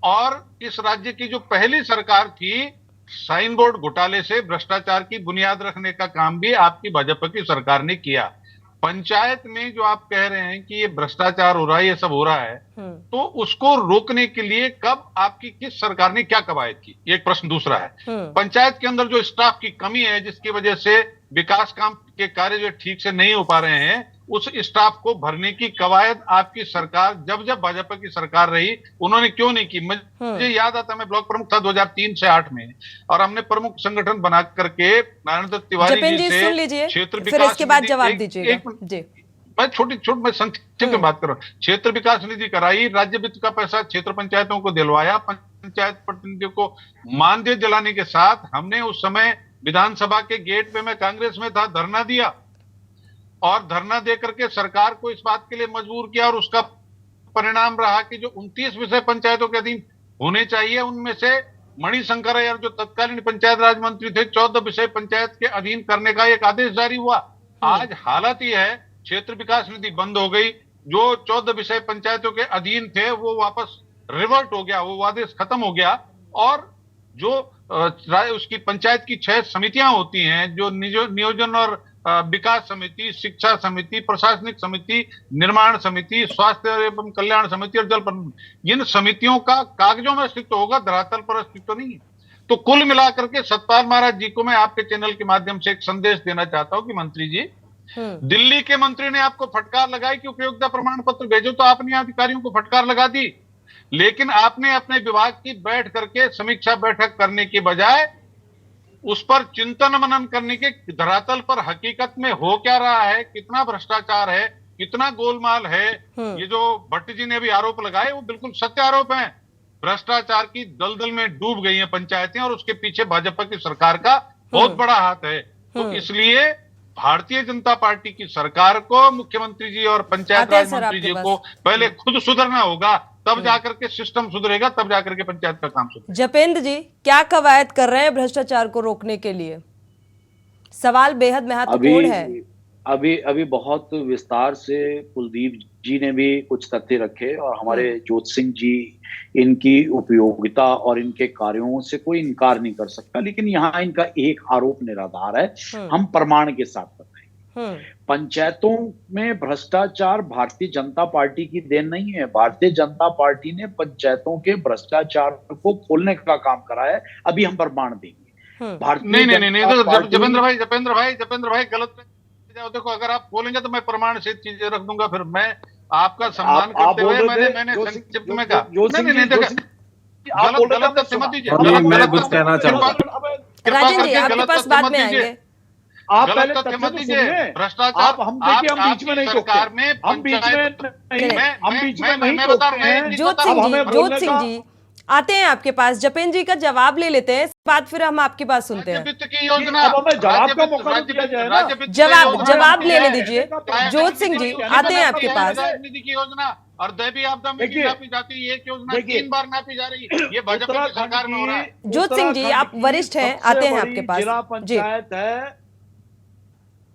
Speaker 8: और इस राज्य की जो पहली सरकार थी, साइन बोर्ड घोटाले से भ्रष्टाचार की बुनियाद रखने का काम भी आपकी भाजपा की सरकार ने किया। पंचायत में जो आप कह रहे हैं कि ये भ्रष्टाचार हो रहा है, ये सब हो रहा है, तो उसको रोकने के लिए कब आपकी किस सरकार ने क्या कवायद की, एक प्रश्न। दूसरा है पंचायत के अंदर जो स्टाफ की कमी है, जिसकी वजह से विकास काम के कार्य जो ठीक से नहीं हो पा रहे हैं, उस स्टाफ को भरने की कवायद आपकी सरकार, जब भाजपा की सरकार रही, उन्होंने क्यों नहीं की? मुझे याद आता, मैं ब्लॉक प्रमुख था 2003 से 8 में, और हमने प्रमुख संगठन बना करके नारायण दत्त तिवारी जी से क्षेत्र विकास,
Speaker 1: इसके बाद जवाब दीजिएगा।
Speaker 8: मैं संक्षिप्त में बात कर रहा हूँ। क्षेत्र विकास निधि कराई, राज्य वित्त का पैसा क्षेत्र पंचायतों को दिलवाया, पंचायत प्रतिनिधियों को मानदेय दिलाने के साथ हमने उस समय विधानसभा के गेट पे, मैं कांग्रेस में था, धरना दिया, और धरना दे करके सरकार को इस बात के लिए मजबूर किया, और उसका परिणाम रहा कि जो 29 विषय पंचायतों के अधीन होने चाहिए, उनमें से मणिशंकर जो तत्कालीन पंचायत राज मंत्री थे, 14 विषय पंचायत के अधीन करने का एक आदेश जारी हुआ। आज हालत यह है, क्षेत्र विकास निधि बंद हो गई, जो 14 विषय पंचायतों के अधीन थे वो वापस रिवर्ट हो गया, वो आदेश खत्म हो गया। और जो उसकी पंचायत की 6 समितियां होती हैं, जो नियोजन और विकास समिति, शिक्षा समिति, प्रशासनिक समिति, निर्माण समिति, स्वास्थ्य एवं कल्याण समिति और जल प्रबंधन, इन समितियों का कागजों में अस्तित्व होगा, धरातल पर अस्तित्व नहीं है। तो कुल मिलाकर के सतपाल महाराज जी को मैं आपके चैनल के माध्यम से एक संदेश देना चाहता हूं कि मंत्री जी, दिल्ली के मंत्री ने आपको फटकार लगाई कि उपयोगिता प्रमाण पत्र भेजो, तो आपने अधिकारियों को फटकार लगा दी, लेकिन आपने अपने विभाग की बैठ करके समीक्षा बैठक करने के बजाय उस पर चिंतन मनन करने के धरातल पर हकीकत में हो क्या रहा है, कितना भ्रष्टाचार है, कितना गोलमाल है। ये जो भट्ट जी ने भी आरोप लगाए वो बिल्कुल सत्य आरोप हैं। भ्रष्टाचार की दलदल में डूब गई हैं पंचायतें और उसके पीछे भाजपा की सरकार का बहुत बड़ा हाथ है। तो इसलिए भारतीय जनता पार्टी की सरकार को, मुख्यमंत्री जी और पंचायत राज मंत्री जी को पहले खुद सुधरना होगा, तब जाकर के सिस्टम सुधरेगा, तब जाकर के पंचायत का काम सुधरेगा।
Speaker 1: जपेंद्र जी क्या कवायद कर रहे हैं भ्रष्टाचार को रोकने के लिए? सवाल बेहद महत्वपूर्ण है।
Speaker 9: अभी बहुत विस्तार से कुलदीप जी ने भी कुछ तथ्य रखे और हमारे ज्योत सिंह जी, इनकी उपयोगिता और इनके कार्यों से कोई इनकार नहीं कर सकता, लेकिन यहाँ इनका एक आरोप निराधार है, हम प्रमाण के साथ बताएंगे। पंचायतों में भ्रष्टाचार भारतीय जनता पार्टी की देन नहीं है। भारतीय जनता पार्टी ने पंचायतों के भ्रष्टाचार को खोलने का काम करा है, अभी हम प्रमाण देंगे।
Speaker 8: नहीं, जपेंद्र भाई गलत जाओ। देखो, अगर आप बोलेंगे तो मैं प्रमाण से चीजें रख दूंगा, फिर मैं आपका सम्मान करते हुए मैंने संक्षिप्त में कहा। गलत तथ्य मत दीजिए।
Speaker 10: मैं कुछ कहना चाहूंगा।
Speaker 1: राजन जी आपके पास बाद में आएंगे।
Speaker 9: आप पहले तथ्य तो सुनिए।
Speaker 8: भ्रष्टाचार
Speaker 9: हम देखिए, हम बीच में नहीं
Speaker 8: सरकार में,
Speaker 9: हम बीच में नहीं
Speaker 1: ज्योत सिंह जी आते हैं आपके पास, जपेंद्र जी का जवाब ले लेते हैं, बाद फिर हम आपकी बात सुनते हैं।
Speaker 8: वित्त की योजना,
Speaker 1: जवाब लेने दीजिए। ज्योत सिंह जी आते हैं आपके पास।
Speaker 8: निधि की योजना और दैवीय आपदा में नापी जाती है, एक योजना 3 बार नापी जा रही है, ये भाजपा की सरकार में हो रहा है।
Speaker 1: ज्योत सिंह जी आप वरिष्ठ हैं, आते हैं आपके पास।
Speaker 9: जिला पंचायत है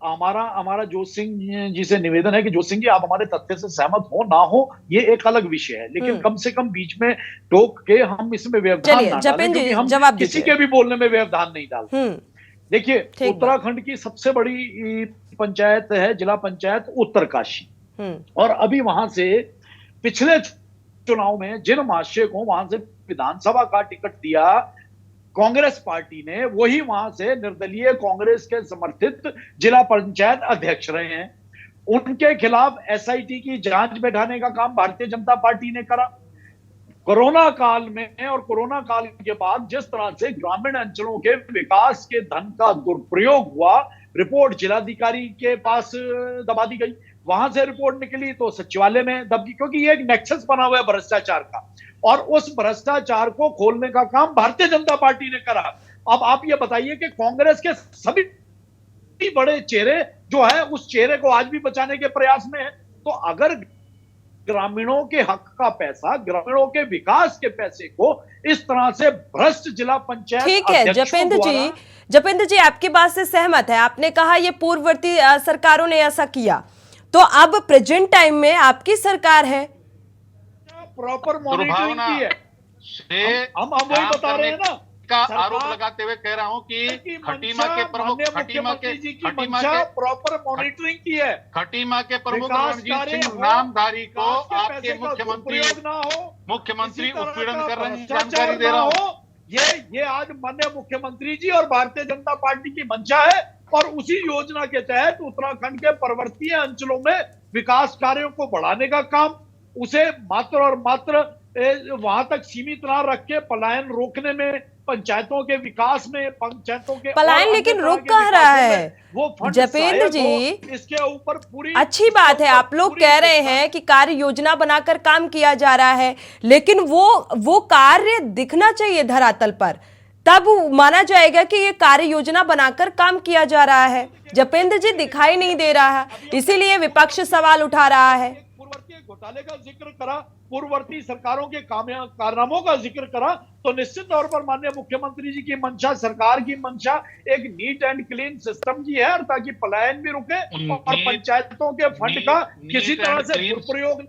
Speaker 9: हमारा ज्योत सिंह जी से निवेदन है कि ज्योत सिंह जी आप हमारे तथ्य से सहमत हो ना हो ये एक अलग विषय है, लेकिन कम से कम बीच में टोक के हम इसमें व्यवधान ना डालें, क्योंकि हम किसी के भी बोलने में व्यवधान नहीं डालते। देखिए, उत्तराखंड की सबसे बड़ी पंचायत है जिला पंचायत उत्तरकाशी, और अभी वहां से पिछले चुनाव में जिन महाशय को वहां से विधानसभा का टिकट दिया कांग्रेस पार्टी ने, वही वहां से निर्दलीय कांग्रेस के समर्थित जिला पंचायत अध्यक्ष रहे हैं। उनके खिलाफ एसआईटी की जांच बैठाने का काम भारतीय जनता पार्टी ने करा। कोरोना काल में और कोरोना काल के बाद जिस तरह से ग्रामीण अंचलों के विकास के धन का दुरुपयोग हुआ, रिपोर्ट जिलाधिकारी के पास दबा दी गई, वहां से रिपोर्ट निकली तो सचिवालय में दब गई, क्योंकि ये एक नेक्सस बना हुआ है भ्रष्टाचार का, और उस भ्रष्टाचार को खोलने का काम भारतीय जनता पार्टी ने करा। अब आप ये बताइए कि कांग्रेस के सभी बड़े चेहरे जो है उस चेहरे को आज भी बचाने के प्रयास में है। तो अगर ग्रामीणों के हक का पैसा, ग्रामीणों के विकास के पैसे को इस तरह से भ्रष्ट जिला पंचायत,
Speaker 1: ठीक है जपेंद्र जी आपकी बात से सहमत है। आपने कहा ये पूर्ववर्ती सरकारों ने ऐसा किया, तो अब प्रेजेंट टाइम में आपकी सरकार है,
Speaker 9: प्रॉपर मॉनिटरिंग की है। हम वही बता रहे हैं ना,
Speaker 8: का आरोप लगाते हुए कह रहा हूं कि खटीमा के प्रमुख
Speaker 9: प्रॉपर मॉनिटरिंग की है।
Speaker 8: खटीमा के प्रमुख रणजीत सिंह नामधारी को आपके मुख्यमंत्री उत्पीड़न कर रहे हैं, जानकारी दे रहा हूं।
Speaker 9: ये आज माननीय मुख्यमंत्री जी और भारतीय जनता पार्टी की मंशा है, और उसी योजना के तहत उत्तराखंड के पर्वतीय अंचलों में विकास कार्यों को बढ़ाने का काम, उसे मात्र और मात्र वहां तक सीमित ना रख के पलायन रोकने में, पंचायतों के विकास में, पंचायतों के
Speaker 1: पलायन लेकिन रुक कह रहा है
Speaker 9: वो
Speaker 1: जपेंद्र जी।
Speaker 9: इसके ऊपर पूरी
Speaker 1: अच्छी बात है, आप लोग कह रहे हैं कि कार्य योजना बनाकर काम किया जा रहा है, लेकिन वो कार्य दिखना चाहिए धरातल पर, तब माना जाएगा कि ये कार्य योजना बनाकर काम किया जा रहा है। जपेंद्र जी दिखाई नहीं दे रहा है, इसीलिए विपक्ष सवाल उठा रहा है।
Speaker 9: घोटाले का जिक्र करा, पूर्ववर्ती सरकारों के कारनामों का जिक्र करा, तो निश्चित तौर पर माननीय मुख्यमंत्री जी की मंशा, सरकार की मंशा एक नीट एंड क्लीन सिस्टम की है, ताकि पलायन भी रुके और पंचायतों के फंड का किसी तरह से दुरुपयोग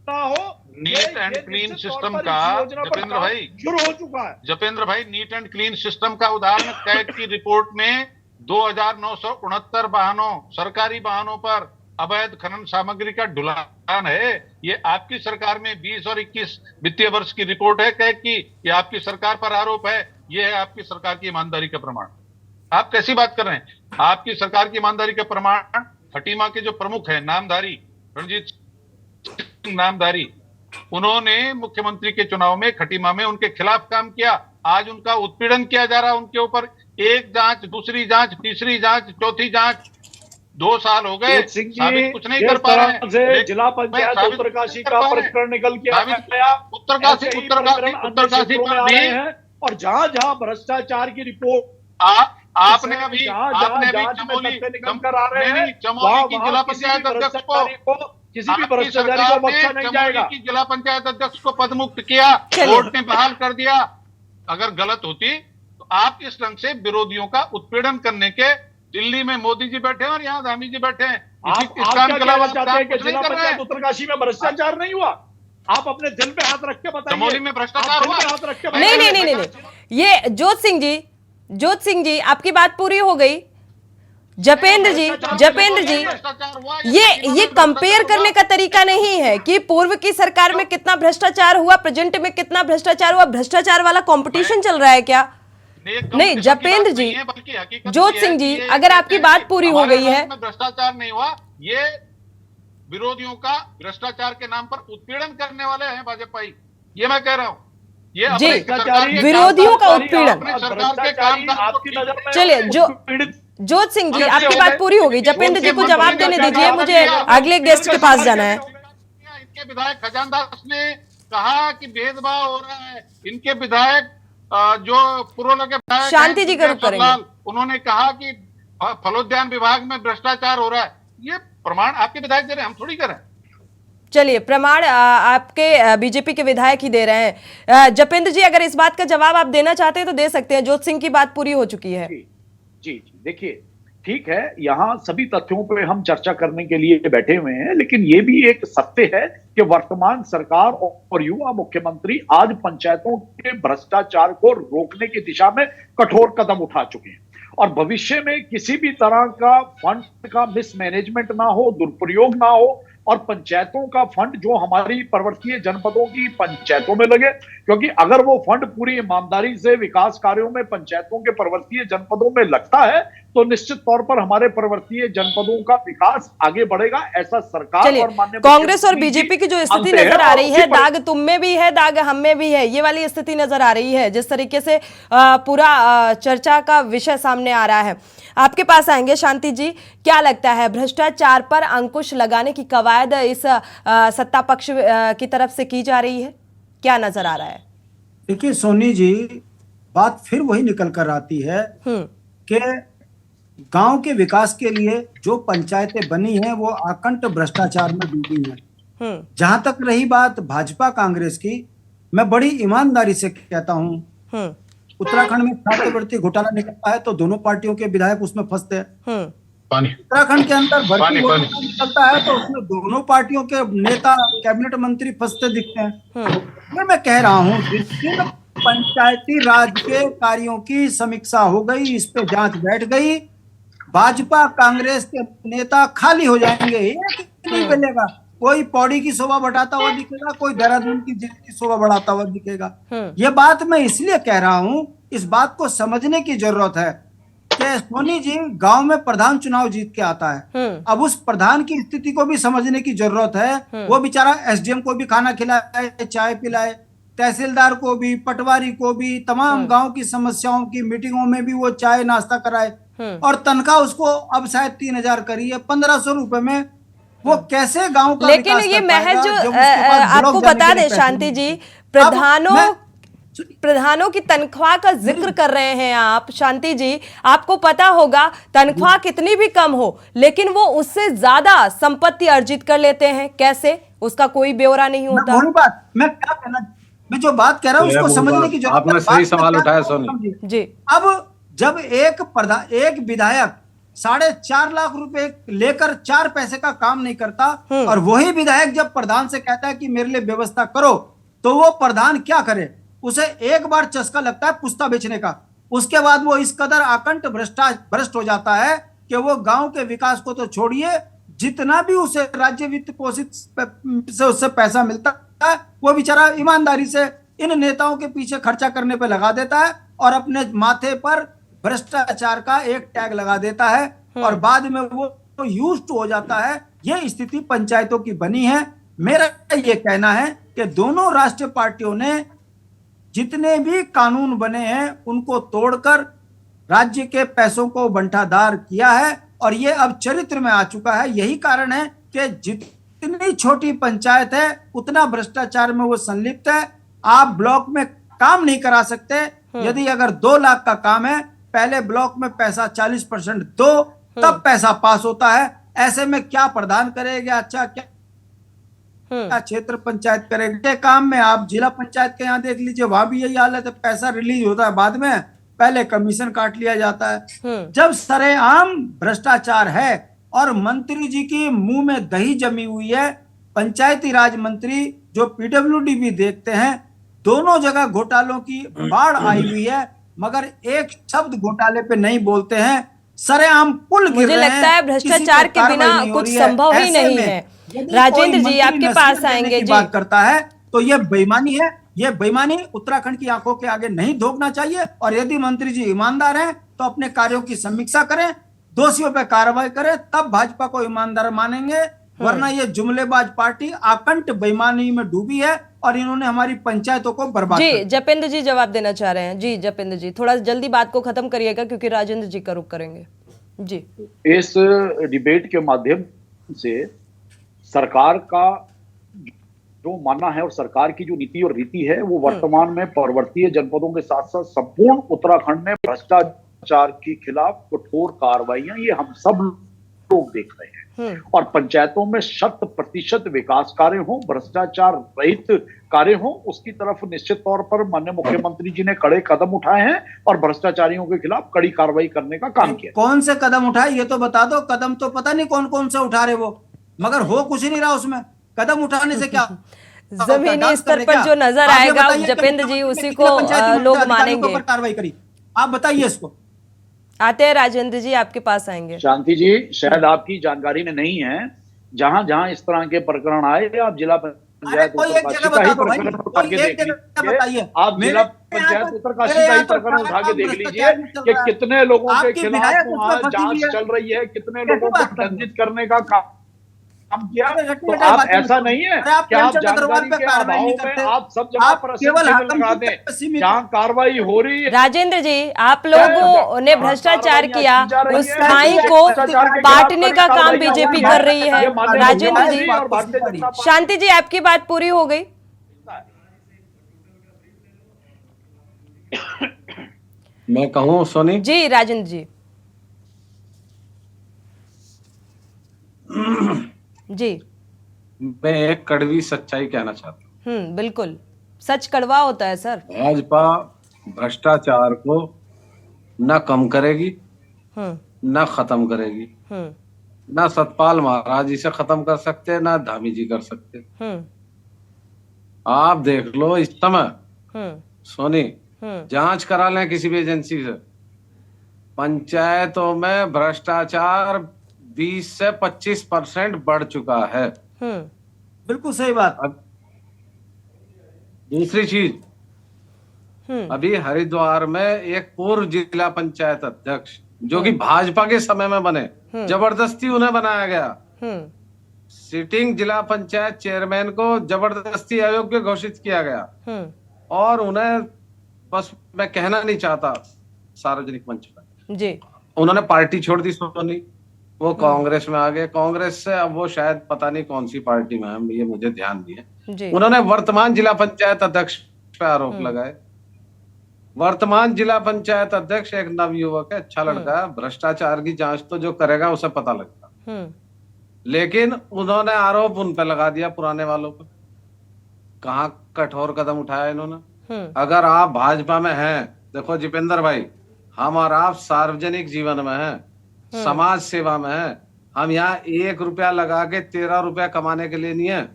Speaker 9: ना हो।
Speaker 8: नीट एंड क्लीन सिस्टम का जपेंद्र भाई
Speaker 9: शुरू हो चुका है।
Speaker 8: जपेंद्र भाई, नीट एंड क्लीन सिस्टम का उदाहरण कैट की रिपोर्ट में 2969 वाहनों, सरकारी वाहनों पर अवैध खनन सामग्री का ढुलान है। ये आपकी सरकार में 20 और 21 वित्तीय वर्ष की रिपोर्ट है कैट की, ये आपकी सरकार पर आरोप है। ये है आपकी सरकार की ईमानदारी का प्रमाण। आप कैसी बात कर रहे हैं? आपकी सरकार की ईमानदारी का प्रमाण खटीमा के जो प्रमुख है नामधारी रणजीत सिंह नामधारी, उन्होंने मुख्यमंत्री के चुनाव में खटीमा में उनके खिलाफ काम किया। आज उनका उत्पीड़न किया जा रहा है, उनके ऊपर एक जांच, दूसरी जांच, तीसरी जांच, चौथी जांच, 2 साल हो गए, साबित कुछ नहीं कर पा रहे हैं।
Speaker 9: जिला पंचायत उत्तरकाशी का प्रकरण निकल के आया,
Speaker 8: उत्तरकाशी पर भी
Speaker 9: और जहां जहां भ्रष्टाचार की रिपोर्ट
Speaker 8: आपने अभी चमोली की जिला पंचायत अध्यक्ष को,
Speaker 9: किसी भी भ्रष्टाचारी को बख्शा नहीं जाएगा।
Speaker 8: की जिला पंचायत अध्यक्ष को पदमुक्त किया, कोर्ट ने बहाल कर दिया। अगर गलत होती तो आप इस ढंग से विरोधियों का उत्पीड़न करने के, दिल्ली में मोदी जी बैठे हैं और यहाँ धामी जी बैठे हैं,
Speaker 9: आप क्या कहना चाहते हैं कि जिला पंचायत उत्तरकाशी में भ्रष्टाचार नहीं हुआ? आप अपने दिल पे हाथ रख के बताइए।
Speaker 8: चमोली में भ्रष्टाचार हुआ?
Speaker 9: हाथ रख के
Speaker 1: नहीं, ये जोत सिंह जी आपकी बात पूरी हो गई। जपेंद्र जी, ये कंपेयर करने का तरीका नहीं है कि पूर्व की सरकार में कितना भ्रष्टाचार हुआ, प्रेजेंट में कितना भ्रष्टाचार हुआ। भ्रष्टाचार वाला कंपटीशन चल रहा है क्या? नहीं जपेंद्र जी, जोत सिंह जी, अगर आपकी बात पूरी हो गई है।
Speaker 8: भ्रष्टाचार नहीं हुआ, ये विरोधियों का भ्रष्टाचार के नाम पर उत्पीड़न करने वाले हैं भाजपा। ये मैं कह रहा हूँ, ये
Speaker 1: विरोधियों का उत्पीड़न। चलिए जोत सिंह जी, आपकी बात पूरी हो गई। जपेंद्र जी को जवाब देने दीजिए, मुझे अगले गेस्ट के पास जाना है।
Speaker 8: इनके विधायक खजानदास ने कहा कि भेदभाव हो रहा है। इनके विधायक जो पुरोला के विधायक
Speaker 1: शांति जी का रुख करेंगे,
Speaker 8: उन्होंने कहा कि फलोद्यान विभाग में भ्रष्टाचार हो रहा है। ये प्रमाण आपके विधायक दे रहे हैं, हम थोड़ी कर रहे हैं।
Speaker 1: चलिए, प्रमाण आपके बीजेपी के विधायक ही दे रहे हैं। जपेंद्र जी, अगर इस बात का जवाब आप देना चाहते हैं तो दे सकते हैं। जोत सिंह की बात पूरी हो चुकी है।
Speaker 9: जी, देखिए ठीक है, यहाँ सभी तथ्यों पे हम चर्चा करने के लिए बैठे हुए हैं, लेकिन ये भी एक सत्य है कि वर्तमान सरकार और युवा मुख्यमंत्री आज पंचायतों के भ्रष्टाचार को रोकने की दिशा में कठोर कदम उठा चुके हैं और भविष्य में किसी भी तरह का फंड का मिसमैनेजमेंट ना हो, दुरुपयोग ना हो और पंचायतों का फंड जो हमारी पर्वतीय जनपदों की पंचायतों में लगे, क्योंकि अगर वो फंड पूरी ईमानदारी से विकास कार्यों में पंचायतों के पर्वतीय जनपदों में लगता है तो निश्चित तौर पर हमारे पर्वतीय जनपदों का विकास आगे बढ़ेगा। ऐसा सरकार और माननीय
Speaker 1: कांग्रेस और बीजेपी की जो स्थिति नजर आ रही है, दाग तुम में भी है, दाग हम में भी है, ये वाली स्थिति नजर आ रही है। जिस तरीके से पूरा चर्चा का विषय सामने आ रहा है, आपके पास आएंगे शांति जी। क्या लगता है, भ्रष्टाचार पर अंकुश लगाने की कवायद इस सत्ता पक्ष की तरफ से की जा रही है? क्या नजर आ रहा है?
Speaker 11: देखिए सोनी जी, बात फिर वही निकल कर आती है कि गांव के विकास के लिए जो पंचायतें बनी हैं वो आकंठ भ्रष्टाचार में डूबी हैं। जहां तक रही बात भाजपा कांग्रेस की, मैं बड़ी ईमानदारी से कहता हूं, उत्तराखंड में छात्रवृत्ति घोटाला निकलता है तो दोनों पार्टियों के विधायक उसमें फंसते हैं। उत्तराखंड के अंदर भर्ती घोटाला निकलता है तो उसमें दोनों पार्टियों के नेता, कैबिनेट मंत्री फंसते दिखते हैं। मैं कह रहा हूँ, जिन पंचायती राज के कार्यों की समीक्षा हो गई, इस पे जांच बैठ गई, भाजपा कांग्रेस के नेता खाली हो जाएंगे। एक नहीं मिलेगा, कोई पौड़ी की शोभा बढ़ाता हुआ दिखेगा, कोई देहरादून की जेल की शोभा बढ़ाता हुआ दिखेगा। ये बात मैं इसलिए कह रहा हूं, इस बात को समझने की जरूरत है कि सोनी जी, गांव में प्रधान चुनाव जीत के आता है, अब उस प्रधान की स्थिति को भी समझने की जरूरत है। वो बेचारा एसडीएम को भी खाना खिलाए, चाय पिलाए, तहसीलदार को भी, पटवारी को भी, तमाम गांव की समस्याओं की मीटिंगों में भी वो चाय नाश्ता कराए और तनख्वाह उसको अब शायद 3000 करी है। 1500 रुपए में वो कैसे गांव का
Speaker 1: लेकिन ये महज जो आपको बता दें शांति जी, प्रधानों प्रधानों की तनख्वाह का जिक्र कर रहे हैं आप शांति जी, आपको पता होगा तनख्वाह कितनी भी कम हो लेकिन वो उससे ज्यादा संपत्ति अर्जित कर लेते हैं। कैसे? उसका कोई ब्यौरा नहीं होता।
Speaker 11: वही बात मैं जो बात कह रहा हूँ उसको समझने की जरूरत है।
Speaker 10: आपने सही सवाल उठाया सोनी
Speaker 11: जी। अब जब एक विधायक 4.5 लाख रुपए लेकर 4 पैसे का काम नहीं करता और वही विधायक जब प्रधान से कहता है कि मेरे लिए व्यवस्था करो, तो वो प्रधान क्या करे? उसे एक बार चस्का लगता है पुस्ता बेचने का, उसके बाद वो इस कदर आकंठ भ्रष्ट हो जाता है कि वो गांव के विकास को तो छोड़िए, जितना भी उसे राज्य वित्त पोषित से उससे पैसा मिलता है वो बेचारा ईमानदारी से इन नेताओं के पीछे खर्चा करने पे लगा देता है और अपने माथे पर भ्रष्टाचार का एक टैग लगा देता है और बाद में वो यूज्ड हो जाता है। ये स्थिति पंचायतों की बनी है। मेरा ये कहना है कि दोनों राष्ट्रीय पार्टियों ने जितने भी कानून बने हैं उनको तोड़कर राज्य के पैसों को बंटाधार किया है और ये अब चरित्र में आ चुका है। यही कारण है कि जितनी छोटी पंचायत है उतना भ्रष्टाचार में वो संलिप्त है। आप ब्लॉक में काम नहीं करा सकते। यदि अगर 2 लाख का काम है, पहले ब्लॉक में पैसा 40% दो, तब पैसा पास होता है। ऐसे में क्या प्रधान करेगा? अच्छा क्या क्षेत्र पंचायत करेगा? ये काम में आप जिला पंचायत के यहाँ देख लीजिए, वहां भी यही हालत है। पैसा रिलीज होता है बाद में, पहले कमीशन काट लिया जाता है। जब सरेआम भ्रष्टाचार है और मंत्री जी की मुंह में दही जमी हुई है, पंचायती राज मंत्री जो पीडब्ल्यूडी भी देखते हैं, दोनों जगह घोटालों की बाढ़ आई हुई है मगर एक शब्द घोटाले पे नहीं बोलते हैं। सरेआम पुल गिर रहे हैं।
Speaker 1: मुझे लगता है भ्रष्टाचार के बिना कुछ संभव ही नहीं है। राजेंद्र जी आपके पास आएंगे जी।
Speaker 11: बात करता है तो ये बेईमानी है। ये बेईमानी उत्तराखंड की आंखों के आगे नहीं धोखना चाहिए और यदि मंत्री जी ईमानदार हैं तो अपने कार्यों की समीक्षा करें, दोषियों पर कार्रवाई करें, तब भाजपा को ईमानदार मानेंगे। वरना ये जुमलेबाज पार्टी आकंठ बेईमानी में डूबी है और इन्होंने हमारी पंचायतों को बर्बाद
Speaker 1: जी।
Speaker 11: कर।
Speaker 1: जपेंद्र जी जवाब देना चाह रहे हैं। जी जपेंद्र जी थोड़ा जल्दी बात को खत्म करिएगा क्योंकि राजेंद्र जी का रुख करेंगे जी।
Speaker 9: इस डिबेट के माध्यम से सरकार का जो मानना है और सरकार की जो नीति और रीति है वो वर्तमान में पर्वतीय जनपदों के साथ साथ संपूर्ण उत्तराखंड में भ्रष्टाचार के खिलाफ कठोर कार्रवाइयां ये हम सब लोग देख रहे हैं और पंचायतों में 100% विकास कार्य हो, भ्रष्टाचार रहित कार्य हो, उसकी तरफ निश्चित तौर पर माननीय मुख्यमंत्री जी ने कड़े कदम उठाए हैं और भ्रष्टाचारियों के खिलाफ कड़ी कार्रवाई करने का काम किया।
Speaker 11: कौन से कदम उठाए ये तो बता दो। कदम तो पता नहीं कौन कौन से उठा रहे वो, मगर हो कुछ नहीं रहा उसमें। कदम उठाने से क्या
Speaker 1: जमीनी स्तर पर जो नजर आएगा जपेंद्र जी उसी को लोग मानेंगे।
Speaker 11: कार्रवाई करी, आप बताइए इसको।
Speaker 1: आते हैं राजेंद्र जी आपके पास आएंगे।
Speaker 9: शांति जी शायद आपकी जानकारी में नहीं है, जहां जहां इस तरह के प्रकरण आए आप जिला पंचायत उत्तरकाशी का ही प्रकरण उठा के देख लीजिए। आप जिला पंचायत उत्तरकाशी का ही प्रकरण उठा के देख लीजिए कि कितने लोगों के खिलाफ वहां जांच चल रही है, कितने लोगों को दंडित करने का काम किया। तो आप ऐसा नहीं है कि आप जानकारी के अभाव में आप सब जगह पर लगा दें जहां कार्रवाई हो रही है।
Speaker 1: राजेंद्र जी आप लोगों ने भ्रष्टाचार किया, उस खाई को बांटने का काम बीजेपी कर रही है। राजेंद्र जी, शांति जी आपकी बात पूरी हो गई।
Speaker 10: मैं कहूँ सोनी
Speaker 1: जी। राजेंद्र जी जी
Speaker 10: मैं एक कड़वी सच्चाई कहना चाहता हूँ।
Speaker 1: बिल्कुल सच कड़वा होता है सर।
Speaker 10: भाजपा भ्रष्टाचार को न कम करेगी न खत्म करेगी। ना सतपाल महाराज जी से खत्म कर सकते, ना धामी जी कर सकते। आप देख लो इस समय सोनी जांच करा लें किसी भी एजेंसी से, पंचायतों में भ्रष्टाचार 20 से 25% बढ़ चुका है।
Speaker 11: बिल्कुल सही बात।
Speaker 10: अब दूसरी चीज, अभी हरिद्वार में एक पूर्व जिला पंचायत अध्यक्ष जो कि भाजपा के समय में बने, जबरदस्ती उन्हें बनाया गया। सिटिंग जिला पंचायत चेयरमैन को जबरदस्ती अयोग्य घोषित किया गया और उन्हें, बस मैं कहना नहीं चाहता सार्वजनिक मंच पर
Speaker 1: जी,
Speaker 10: उन्होंने पार्टी छोड़ दी। सोनी वो कांग्रेस में आ गए, कांग्रेस से अब वो शायद पता नहीं कौन सी पार्टी में है, ये मुझे ध्यान नहीं है। उन्होंने वर्तमान जिला पंचायत अध्यक्ष पे आरोप लगाए वर्तमान जिला पंचायत अध्यक्ष एक नवयुवक है, अच्छा लड़का है, भ्रष्टाचार की जांच तो जो करेगा उसे पता लगेगा। लेकिन उन्होंने आरोप उन पे लगा दिया, पुराने वालों पर। कहाँ कठोर कदम उठाया इन्होंने? अगर आप भाजपा में हैं, देखो जितेंद्र भाई, हम और आप सार्वजनिक जीवन में हैं, समाज सेवा में हैं। हम यहाँ 1 रुपया लगा के 13 रुपया कमाने के लिए नहीं है।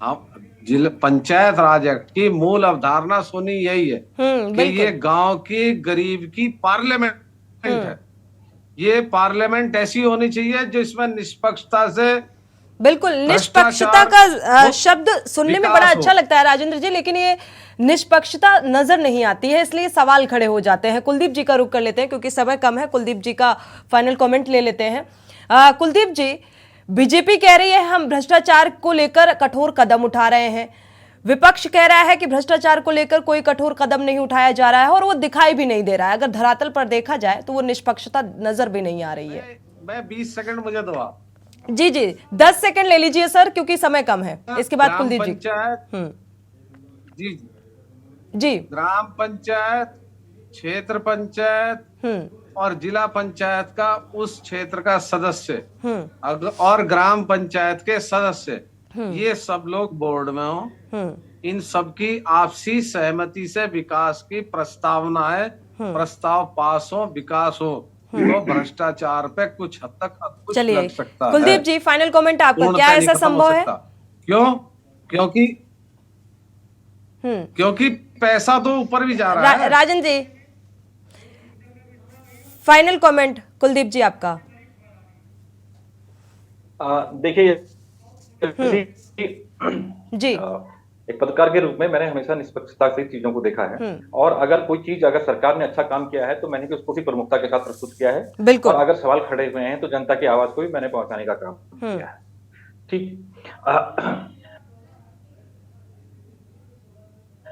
Speaker 10: हम जिला पंचायत राज एक्ट की मूल अवधारणा सुनी यही है कि ये गांव की गरीब की पार्लियामेंट है। ये पार्लियामेंट ऐसी होनी चाहिए जिसमें निष्पक्षता से,
Speaker 1: बिल्कुल, निष्पक्षता का शब्द सुनने में बड़ा अच्छा लगता है राजेंद्र जी, लेकिन ये निष्पक्षता नजर नहीं आती है, इसलिए सवाल खड़े हो जाते हैं। कुलदीप जी का रुख कर लेते हैं क्योंकि समय कम है। कुलदीप जी का फाइनल कमेंट ले लेते हैं। कुलदीप जी, बीजेपी कह रही है हम भ्रष्टाचार को लेकर कठोर कदम उठा रहे हैं, विपक्ष कह रहा है कि भ्रष्टाचार को लेकर कोई कठोर कदम नहीं उठाया जा रहा है और वो दिखाई भी नहीं दे रहा है। अगर धरातल पर देखा जाए तो वो निष्पक्षता नजर भी नहीं आ रही है।
Speaker 10: मैं 20 सेकंड मुझे दो आप।
Speaker 1: जी जी, 10 सेकंड ले लीजिए सर, क्योंकि समय कम है। इसके बाद कुलदीप जी।
Speaker 10: जी
Speaker 1: जी,
Speaker 10: ग्राम पंचायत, क्षेत्र पंचायत और जिला पंचायत का उस क्षेत्र का सदस्य और ग्राम पंचायत के सदस्य, ये सब लोग बोर्ड में हो। इन सबकी आपसी सहमति से विकास की प्रस्तावना है, प्रस्ताव पास हो, विकास हो, तो भ्रष्टाचार पे कुछ हद तक अंकुश लग सकता है।
Speaker 1: कुलदीप जी, फाइनल कमेंट आपका, क्या ऐसा संभव है?
Speaker 10: क्यों? क्योंकि पैसा तो ऊपर भी जा रहा है।
Speaker 1: राजन जी, फाइनल कमेंट कुलदीप जी आपका।
Speaker 12: देखिए
Speaker 1: जी,
Speaker 12: एक पत्रकार के रूप में मैंने हमेशा निष्पक्षता से चीजों को देखा है, और अगर कोई चीज अगर सरकार ने अच्छा काम किया है तो मैंने भी उसको भी प्रमुखता के साथ प्रस्तुत किया है।
Speaker 1: बिल्कुल।
Speaker 12: और अगर सवाल खड़े हुए हैं तो जनता की आवाज को भी मैंने पहुंचाने का काम किया है। ठीक।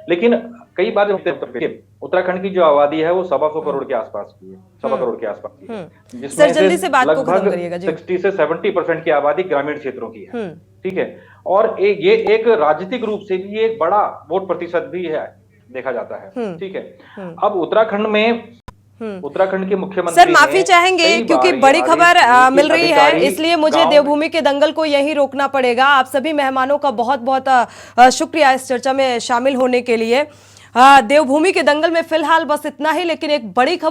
Speaker 12: लेकिन कई बार उत्तराखंड की जो आबादी है वो 125 करोड़ के आसपास की है, 125 करोड़ के आसपास की है, जिसमें
Speaker 1: जल्दी से बात को खत्म करिएगा जी।
Speaker 12: 60 से 70% की आबादी ग्रामीण क्षेत्रों की है। ठीक है, और ये एक राजनीतिक रूप से भी एक बड़ा वोट प्रतिशत भी है, देखा जाता है। ठीक है, अब उत्तराखंड के मुख्यमंत्री
Speaker 1: सर माफी चाहेंगे क्योंकि बड़ी खबर मिल रही है, इसलिए मुझे देवभूमि के दंगल को यहीं रोकना पड़ेगा। आप सभी मेहमानों का बहुत बहुत शुक्रिया इस चर्चा में शामिल होने के लिए। देवभूमि के दंगल में फिलहाल बस इतना ही, लेकिन एक बड़ी खबर